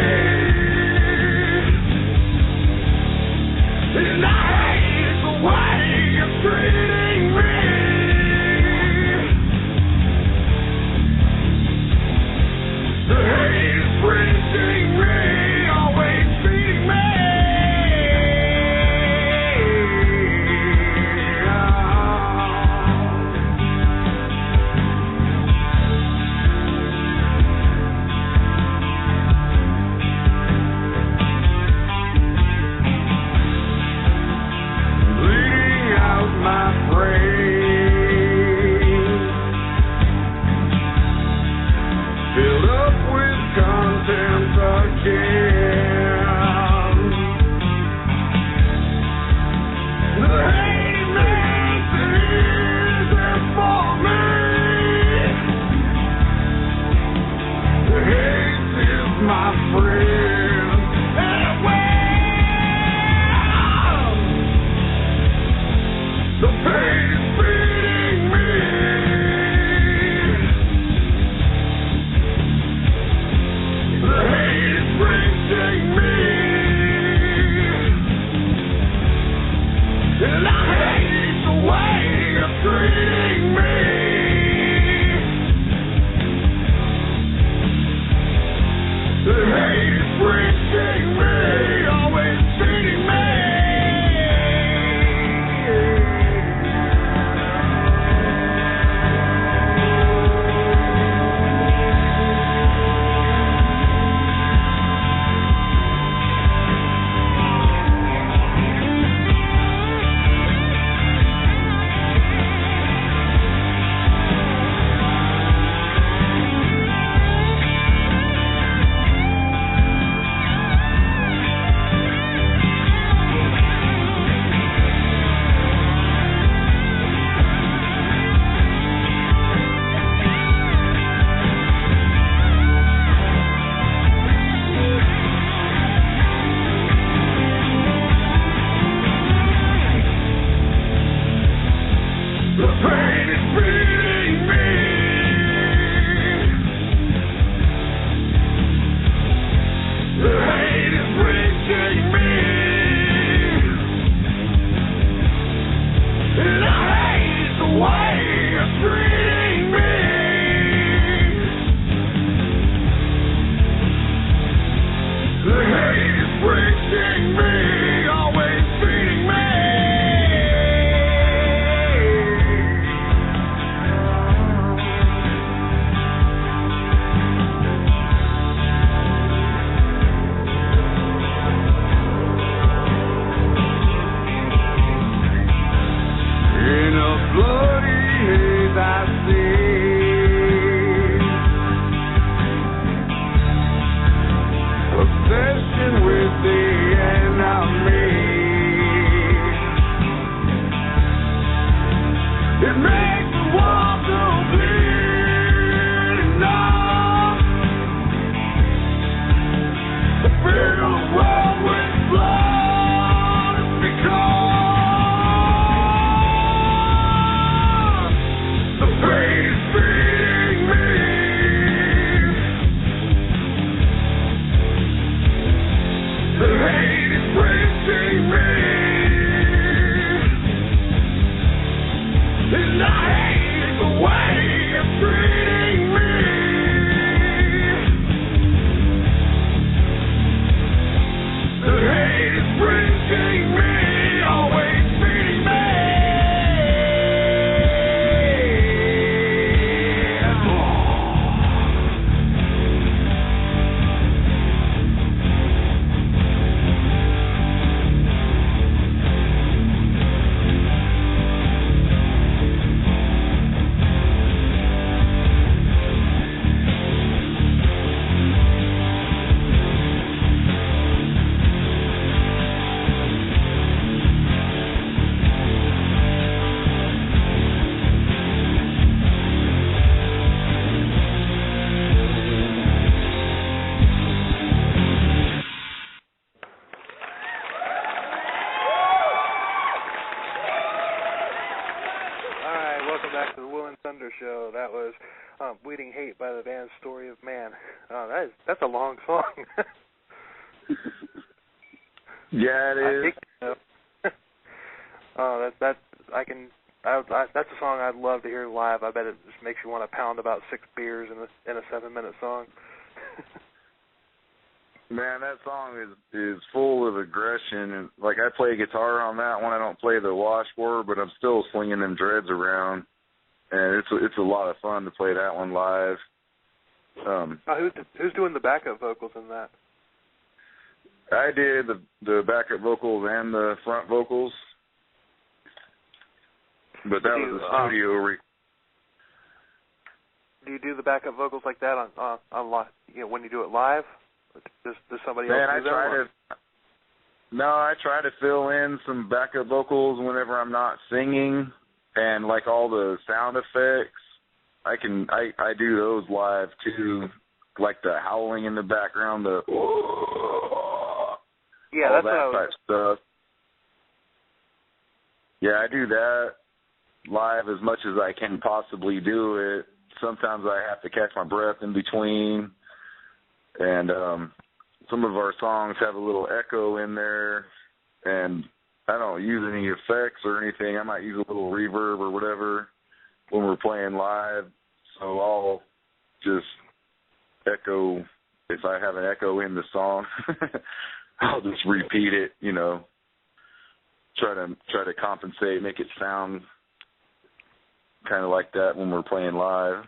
And I hate the way you're treating me. The hate is wrenching me, always beating me. Bleeding out my brain, filled up with content again. The hate makes it easy for me. The hate is my friend. And when the pain is beating me, the Show. That was Bleeding Hate by the band Story of Man. That's a long song. Yeah, it is. That's a song I'd love to hear live. I bet it just makes you want to pound about 6 beers in a 7-minute song. Man, that song is full of aggression, and like I play guitar on that one. I don't play the washboard, but I'm still slinging them dreads around, and it's a lot of fun to play that one live. Who's doing the backup vocals in that? I did the backup vocals and the front vocals, but that was a studio. Do you do the backup vocals like that on live? When you do it live? Does somebody else do that? I try to fill in some backup vocals whenever I'm not singing, and like all the sound effects, I do those live too, like the howling in the background, the all that type stuff. Yeah, I do that live as much as I can possibly do it. Sometimes I have to catch my breath in between. And some of our songs have a little echo in there, and I don't use any effects or anything. I might use a little reverb or whatever when we're playing live. So I'll just echo, if I have an echo in the song, I'll just repeat it, try to compensate, make it sound kind of like that when we're playing live.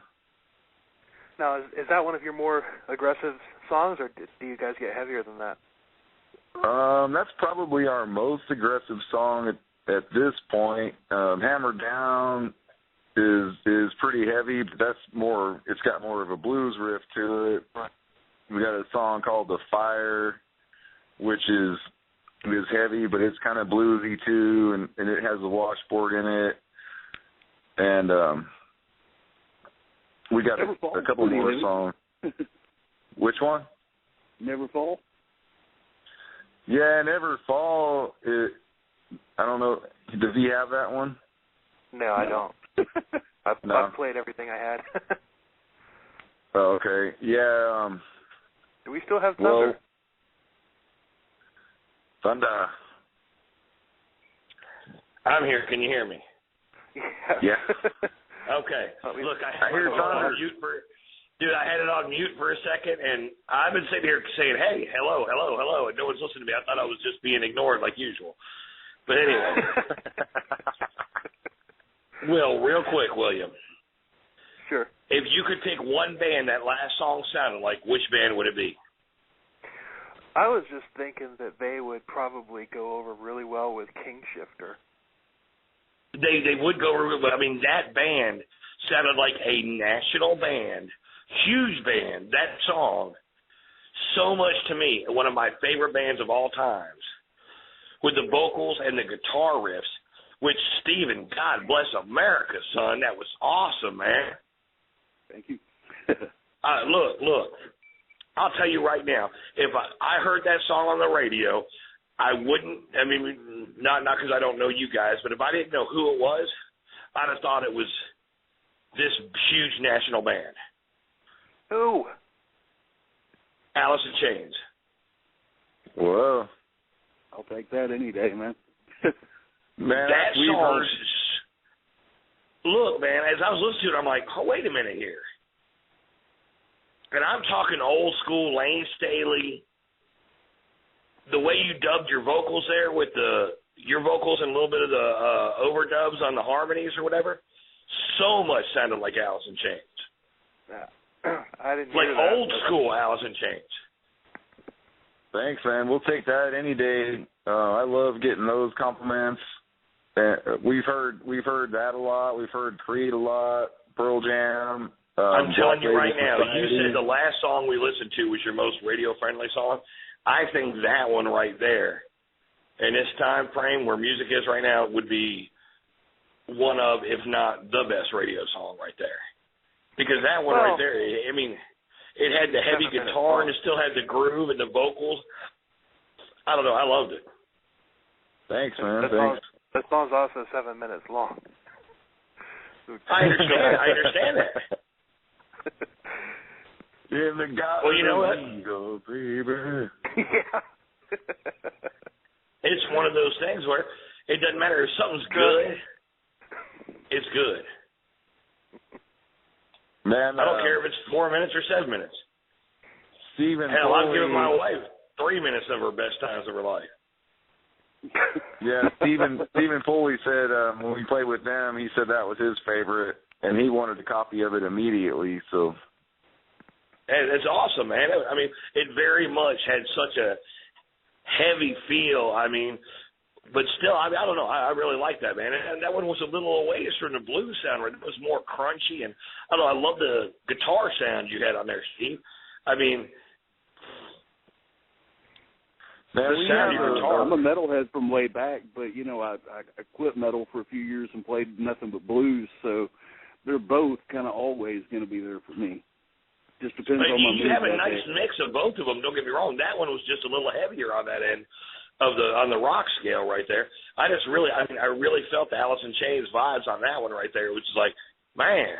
Now, is that one of your more aggressive songs, or do you guys get heavier than that? That's probably our most aggressive song at this point. Hammer Down is pretty heavy, but it's got more of a blues riff to it. Right. We got a song called The Fire, which is heavy, but it's kind of bluesy too, and it has a washboard in it. And we got a couple more songs. Which one? Never Fall? Yeah, Never Fall. I don't know. Does he have that one? No, I don't. I've played everything I had. Oh, okay. Yeah. Do we still have Thunder? Well, Thunder. I'm here. Can you hear me? Yeah. Okay. Look, I hear Thunder. Dude, I had it on mute for a second, and I've been sitting here saying, hey, hello, hello, hello, and no one's listening to me. I thought I was just being ignored like usual. But anyway. Will, real quick, William. Sure. If you could pick one band that last song sounded like, which band would it be? I was just thinking that they would probably go over really well with King Shifter. They would go over, but I mean, that band sounded like a national band, huge band. That song, so much to me, one of my favorite bands of all times, with the vocals and the guitar riffs, which, Steven, God bless America, son, that was awesome, man. Thank you. Look, I'll tell you right now, if I heard that song on the radio, I wouldn't, not because I don't know you guys, but if I didn't know who it was, I'd have thought it was this huge national band. Who? Alice in Chains. Whoa. I'll take that any day, man. Man, that song. Look, man, as I was listening to it, I'm like, oh, wait a minute here. And I'm talking old school Lane Staley. The way you dubbed your vocals there with your vocals and a little bit of the overdubs on the harmonies or whatever, so much sounded like Alice in Chains. I didn't like hear that. Old school Alice in Chains. Thanks, man. We'll take that any day. I love getting those compliments. We've heard that a lot. We've heard Creed a lot, Pearl Jam. I'm telling you right now, you said the last song we listened to was your most radio-friendly song. I think that one right there, in this time frame where music is right now, would be one of, if not the best radio song right there. Because that one right there, it had the heavy guitar and it still had the groove and the vocals. I don't know, I loved it. Thanks, man. That song's also 7 minutes long. I understand that. In the God well, you know what? Go, baby. Yeah. It's one of those things where it doesn't matter if something's good, it's good. Man, I don't care if it's 4 minutes or 7 minutes. Stephen Hell, Foley, I've given my wife 3 minutes of her best times of her life. Yeah, Stephen Foley said when we played with them, he said that was his favorite, and he wanted a copy of it immediately. So, and it's awesome, man. I mean, it very much had such a heavy feel. I mean, but still, I don't know. I really like that, man. And that one was a little away from the blues sound. Right? It was more crunchy, and I don't know. I love the guitar sound you had on there, Steve. I mean, man, I'm a metalhead from way back, but, you know, I quit metal for a few years and played nothing but blues, so they're both kind of always going to be there for me. Just depends on my mood. You have a nice mix of both of them, don't get me wrong. That one was just a little heavier on that end of on the rock scale right there. I really felt the Alice in Chains vibes on that one right there, which is like, man.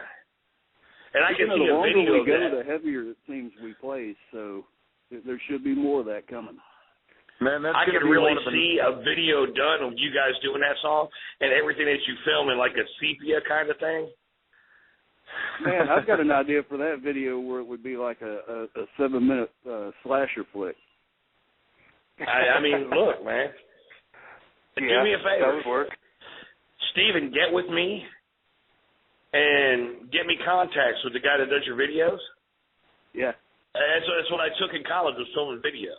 And I can see a video of that. The longer we go, the heavier it seems we play, so there should be more of that coming. Man, that's I can really see a video done of you guys doing that song and everything that you film in like a sepia kind of thing. Man, I've got an idea for that video where it would be like a 7-minute slasher flick. I mean, look, man. Do me a favor. That would work. Steven, get with me and get me contacts with the guy that does your videos. Yeah. That's what I took in college, was filming video.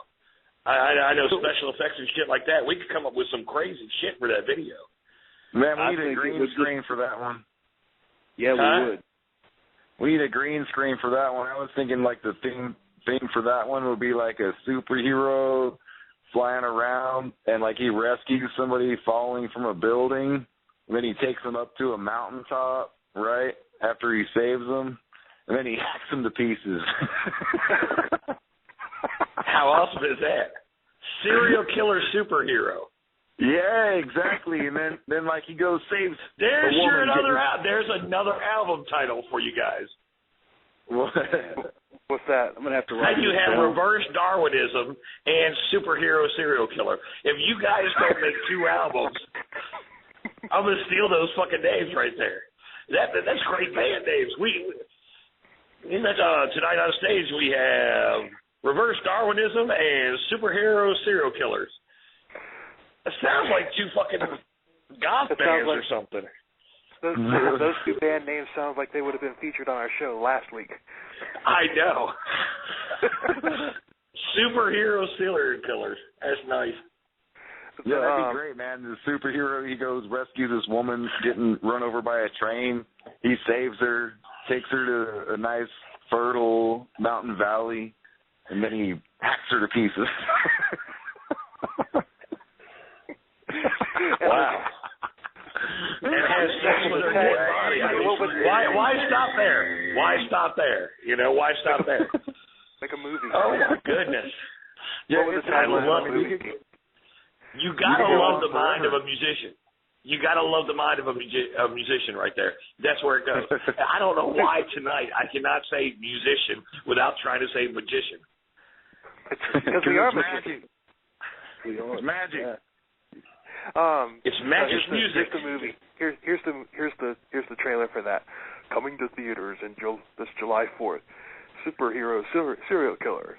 I know special effects and shit like that. We could come up with some crazy shit for that video. Man, we need a green screen for that one. Yeah, we would. We need a green screen for that one. I was thinking like the theme for that one would be like a superhero flying around and like he rescues somebody falling from a building. Then he takes them up to a mountaintop, right, after he saves them. And then he hacks them to pieces. How awesome is that? Serial killer superhero. Yeah, exactly. And then like he goes saves. There's another album title for you guys. What's that? I'm gonna have to write. How you have reverse Darwinism and superhero serial killer? If you guys don't make 2 albums, I'm gonna steal those fucking names right there. That's great band names. Tonight on stage we have reverse Darwinism and superhero serial killers. It sounds like 2 fucking goth bands or something. Those 2 band names sound like they would have been featured on our show last week. I know. Superhero serial killers. That's nice. Yeah, that'd be great, man. The superhero, he goes, rescues this woman getting run over by a train. He saves her, takes her to a nice, fertile mountain valley, and then he hacks her to pieces. Wow. And has sex with her dead body. I mean, why stop there? Why stop there? You know, why stop there? Like a movie. Oh, my goodness. Yeah, I love it. You got to love the mind of a musician. You got to love the mind of a musician right there. That's where it goes. I don't know why tonight I cannot say musician without trying to say magician. Because we are magic. It's magic. Yeah. It's magic music. Here's the movie. Here's the trailer for that. Coming to theaters in this July 4th. Superhero serial killer.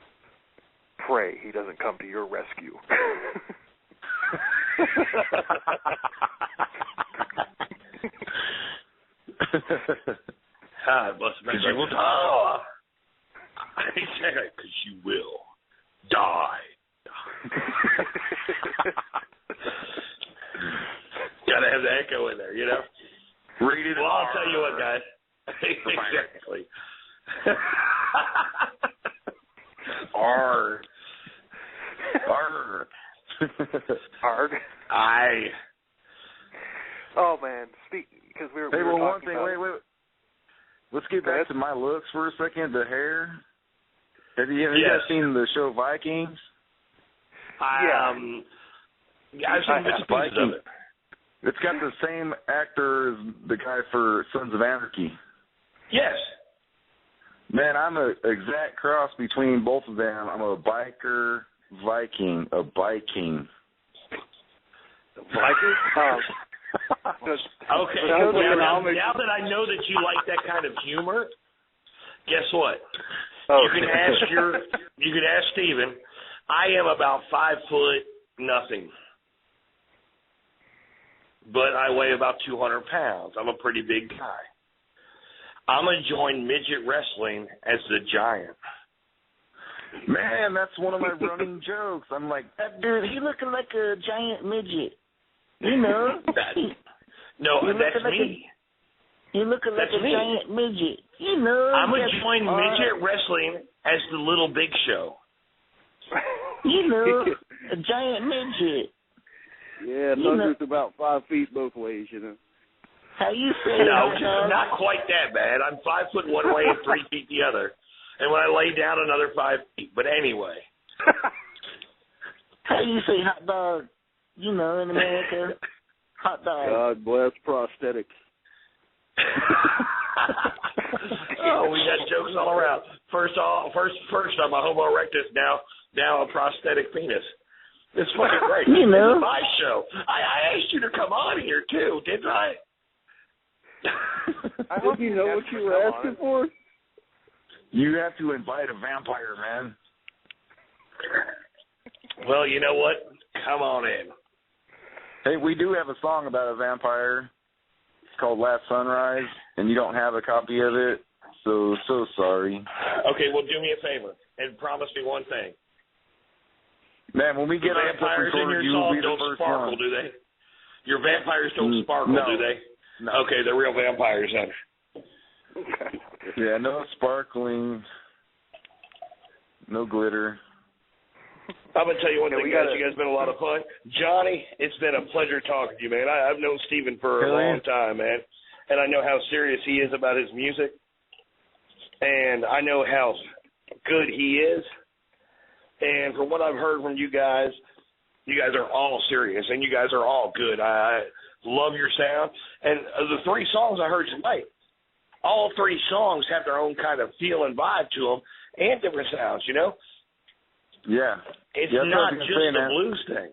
Pray he doesn't come to your rescue. It must be you will die. Because you will die. Gotta have the echo in there, you know? Rated well, I'll R. tell you what, guys. Exactly. Arg. Arg. Arg. Aye. Oh man, because we were. Hey, we were one talking thing. about, Wait. Let's get back to my looks for a second. The hair. Have you guys seen the show Vikings? I've seen bits and pieces of it. It's got the same actor as the guy for Sons of Anarchy. Yes. Man, I'm an exact cross between both of them. I'm a biker Viking, a biking. Viking? Okay, now that I know that you like that kind of humor, guess what? You can ask Steven. I am about 5 foot nothing, but I weigh about 200 pounds. I'm a pretty big guy. I'm gonna join midget wrestling as the giant. Man, that's one of my running jokes. I'm like, that dude, he looking like a giant midget. You know? No, that's me. You looking like a giant midget. You know? I'm going to join midget wrestling as the Little Big Show. You know, a giant midget. Yeah, Thunder's about 5 feet both ways, you know. How you say No, not quite that bad. I'm 5 foot one way and 3 feet the other. And when I lay down, another 5 feet. But anyway. How you say hot dog, you know, in America? Hot dog. God bless prosthetics. Oh, we got jokes all around. First, I'm a Homo erectus, now a prosthetic penis. It's fucking great. You know. This is my show. I asked you to come on here, too, didn't I? I hope you know what you were asking for. You have to invite a vampire, man. Well, you know what? Come on in. Hey, we do have a song about a vampire. It's called Last Sunrise, and you don't have a copy of it, so sorry. Okay, well, do me a favor and promise me one thing. Man, when we get our vampires in your song don't sparkle, do they? Your vampires don't sparkle, do they? No. Okay, they're real vampires then. Yeah, no sparkling, no glitter. I'm going to tell you one thing, guys. You guys have been a lot of fun. Johnny, it's been a pleasure talking to you, man. I've known Steven for a long time, man, and I know how serious he is about his music, and I know how good he is. And from what I've heard from you guys are all serious, and you guys are all good. I love your sound. And the 3 songs I heard tonight, all 3 songs have their own kind of feel and vibe to them and different sounds, you know? Yeah. It's not just a blues thing.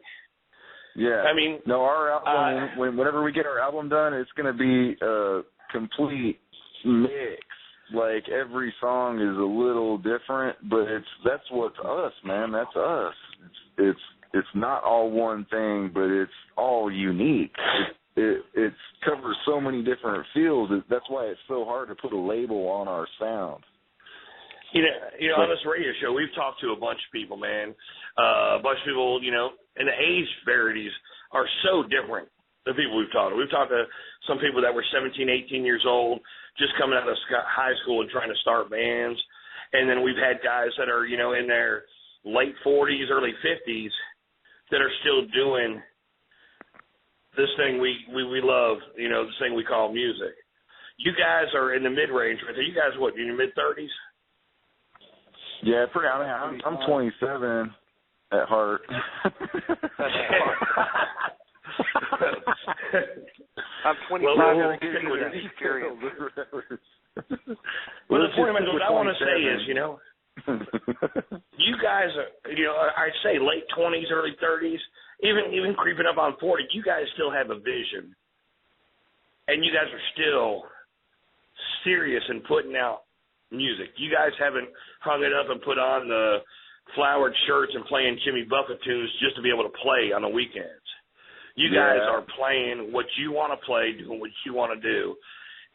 Yeah. I mean, no, our album, whenever we get our album done, it's going to be a complete mix. Like, every song is a little different, but that's what's us, man. That's us. It's not all one thing, but it's all unique. It covers so many different fields. That's why it's so hard to put a label on our sound. You know, on this radio show, we've talked to a bunch of people, man. A bunch of people, you know, and the age disparities are so different, the people we've talked to. We've talked to some people that were 17, 18 years old, just coming out of high school and trying to start bands. And then we've had guys that are, you know, in their late 40s, early 50s that are still doing this thing we love, you know, this thing we call music. You guys are in the mid-range right there. You guys, what, in your mid-30s? Yeah, I'm 27 at heart. I'm 25. Well, the point what I want to say is, you know, you guys are, you know, I'd say late 20s, early 30s, even creeping up on 40, you guys still have a vision. And you guys are still serious in putting out music. You guys haven't hung it up and put on the flowered shirts and playing Jimmy Buffett tunes just to be able to play on the weekends. You guys are playing what you want to play, doing what you want to do.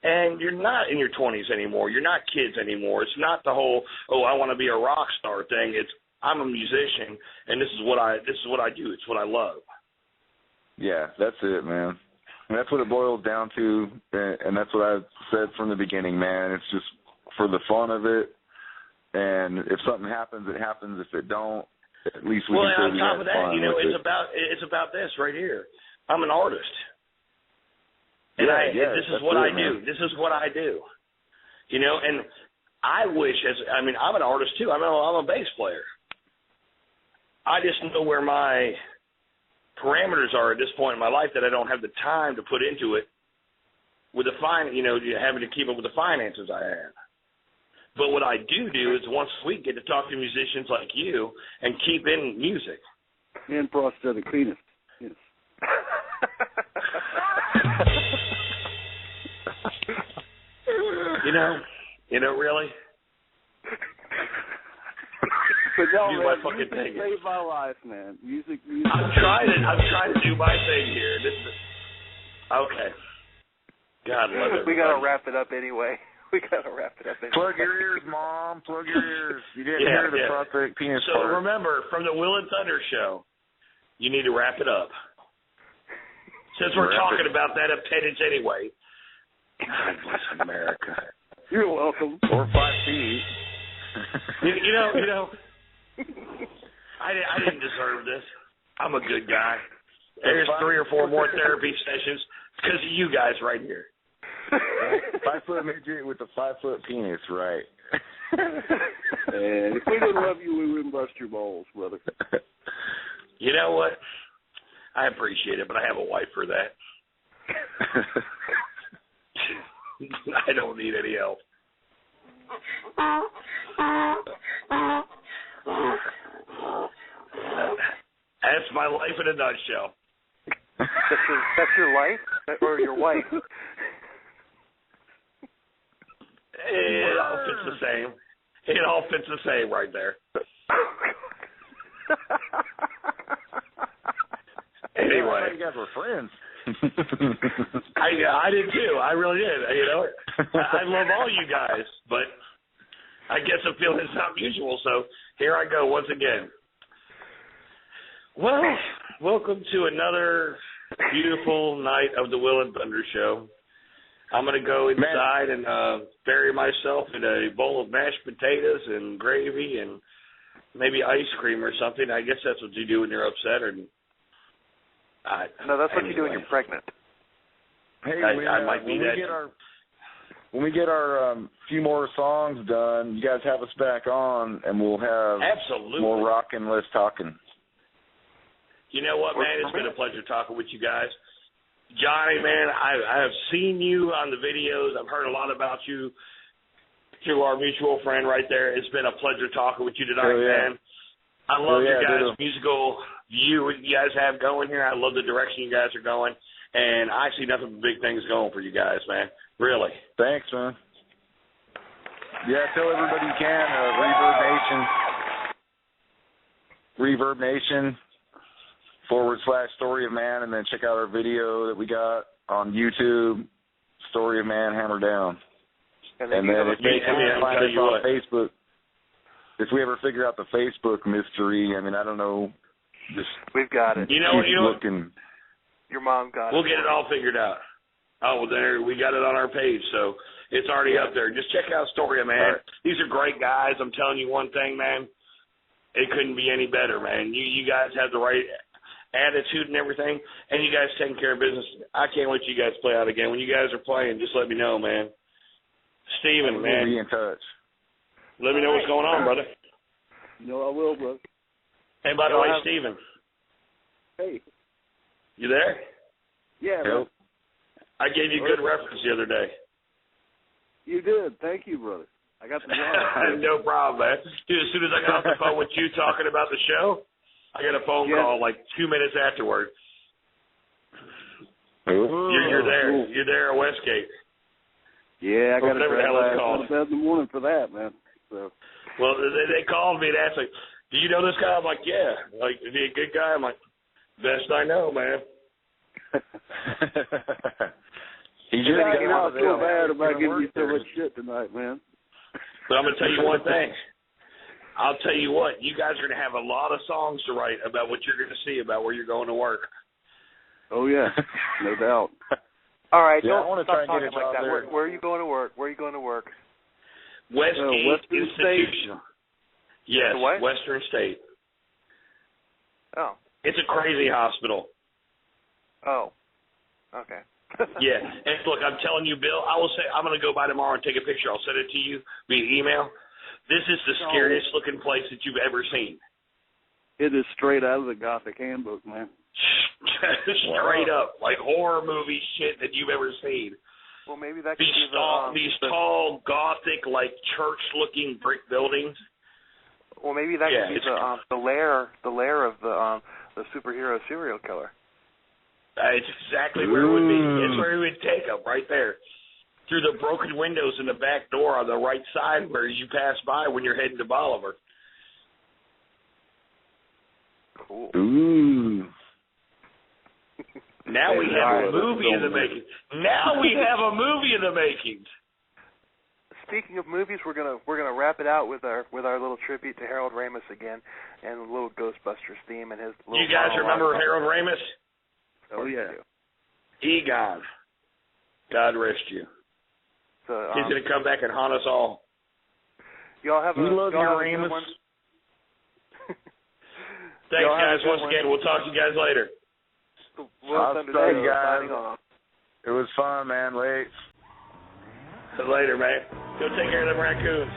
And you're not in your 20s anymore. You're not kids anymore. It's not the whole, I want to be a rock star thing. It's, I'm a musician, and this is what I do. It's what I love. Yeah, that's it, man. And that's what it boils down to, and that's what I've said from the beginning, man. It's just for the fun of it, and if something happens, it happens. If it don't, at least we can say we had fun. Well, on top of that, you know, it's about this right here. I'm an artist, and this is what I do. This is what I do, you know. And I wish, I'm an artist too. I'm a bass player. I just know where my parameters are at this point in my life that I don't have the time to put into it with the having to keep up with the finances I have. But what I do is once a week get to talk to musicians like you and keep in music. And prosthetic penis. Yes. Really? But no, do man, my fucking thing. Saved my life, man. Music. I'm trying to do my thing here. Okay. God love it. We gotta wrap it up anyway. Plug your ears, Mom. Plug your ears. You didn't hear the prosthetic penis So part. remember, from the Will and Thunder show, you need to wrap it up. Since we're talking about that appendage anyway. God bless America. You're welcome. Or 5 feet. I didn't deserve this. I'm a good guy. There's 3 or 4 more therapy sessions because of you guys right here. 5-foot midget with a 5-foot penis, right? And if we didn't love you, we wouldn't bust your balls, brother. You know what? I appreciate it, but I have a wife for that. I don't need any help. That's my life in a nutshell. That's your life or your wife? It all fits the same. It all fits the same right there. Anyway, you guys were friends. I did too. I really did. I love all you guys, but I guess I'm feeling it's not mutual. So here I go once again. Well, welcome to another beautiful night of the Will and Thunder show. I'm going to go inside and bury myself in a bowl of mashed potatoes and gravy and maybe ice cream or something. I guess that's what you do when you're upset. No, that's what you do when you're pregnant. Hey, I might be that. When we get our few more songs done, you guys have us back on, and we'll have more rockin', less talking. You know what, man? It's been a pleasure talking with you guys. Johnny, man, I have seen you on the videos. I've heard a lot about you through our mutual friend right there. It's been a pleasure talking with you tonight, man. I love your guys' musical view what you guys have going here. I love the direction you guys are going. And I see nothing but big things going for you guys, man. Really. Thanks, man. Yeah, tell everybody you can. Reverb Nation /Story of Man, and then check out our video that we got on YouTube, Story of Man, Hammer Down. And then if they can find us on Facebook, if we ever figure out the Facebook mystery, I mean, I don't know. We've got it. You know, looking. Your mom got it. We'll get it all figured out. Oh, well, there, we got it on our page, so it's already up there. Just check out Story of Man. Right. These are great guys. I'm telling you one thing, man. It couldn't be any better, man. You guys have the right attitude and everything, and you guys taking care of business. I can't wait you guys play out again. When you guys are playing, just let me know, man. Steven, man. We'll be in touch. Let me know what's going on, brother. No, I will, brother. And by the way, Steven. Hey. You there? Yeah, man. I gave you a good reference the other day. You did. Thank you, brother. I got the job. No problem, man. Dude, as soon as I got off the phone with you talking about the show, I got a phone call like 2 minutes afterward. You're there. Cool. You're there at Westgate. Yeah, I got to go to bed in the morning for that, man. So. Well, they called me and asked, like, do you know this guy? I'm like, yeah. Like, is he a good guy? I'm like, best I know, man. He's just I feel bad about giving you so much shit tonight, man. But I'm going to tell you one thing. I'll tell you what, you guys are going to have a lot of songs to write about what you're going to see about where you're going to work. Oh, yeah, no doubt. All right, yeah, don't I want to stop try and get talking like that. there. Where are you going to work? Where are you going to work? Westgate Institution. Yes, what? Western State. Oh. It's a crazy hospital. Oh. Okay. Yeah, and look, I'm telling you, Bill, I will say I'm going to go by tomorrow and take a picture. I'll send it to you via email. This is the scariest looking place that you've ever seen. It is straight out of the Gothic handbook, man. Straight up, like horror movie shit that you've ever seen. Well, maybe that could be these tall, gothic, like church-looking brick buildings. Well, maybe that could be the lair of the superhero serial killer. It's exactly where it would be. It's where he would take them, right there. Through the broken windows in the back door on the right side where you pass by when you're heading to Bolivar. Cool. Ooh. Now we have a movie in the making. Now we have a movie in the making. Speaking of movies, we're gonna wrap it out with our little tribute to Harold Ramis again, and a little Ghostbusters theme and his. Little You guys remember Harold Ramis? Oh yeah. Egon. God rest you. So, he's gonna come back and haunt us all. Y'all have we love you, Ramis. Thanks, guys. Once again, we'll talk to you guys later. I'll tell you guys. It was fun, man. Later, man. Go take care of them raccoons.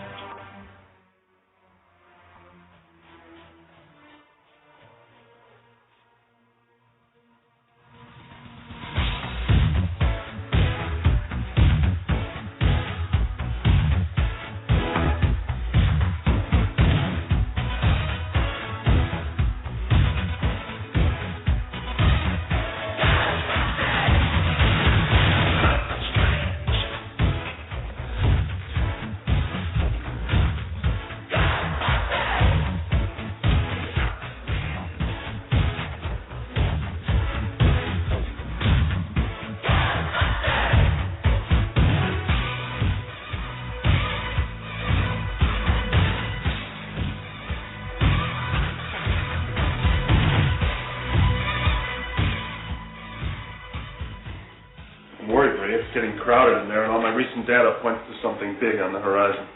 It's getting crowded in there, and all my recent data points to something big on the horizon.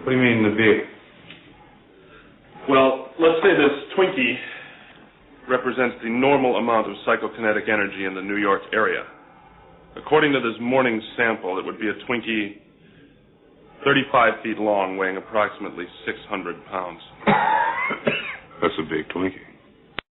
What do you mean, the big? Well, let's say this Twinkie represents the normal amount of psychokinetic energy in the New York area. According to this morning's sample, it would be a Twinkie 35 feet long, weighing approximately 600 pounds. That's a big Twinkie.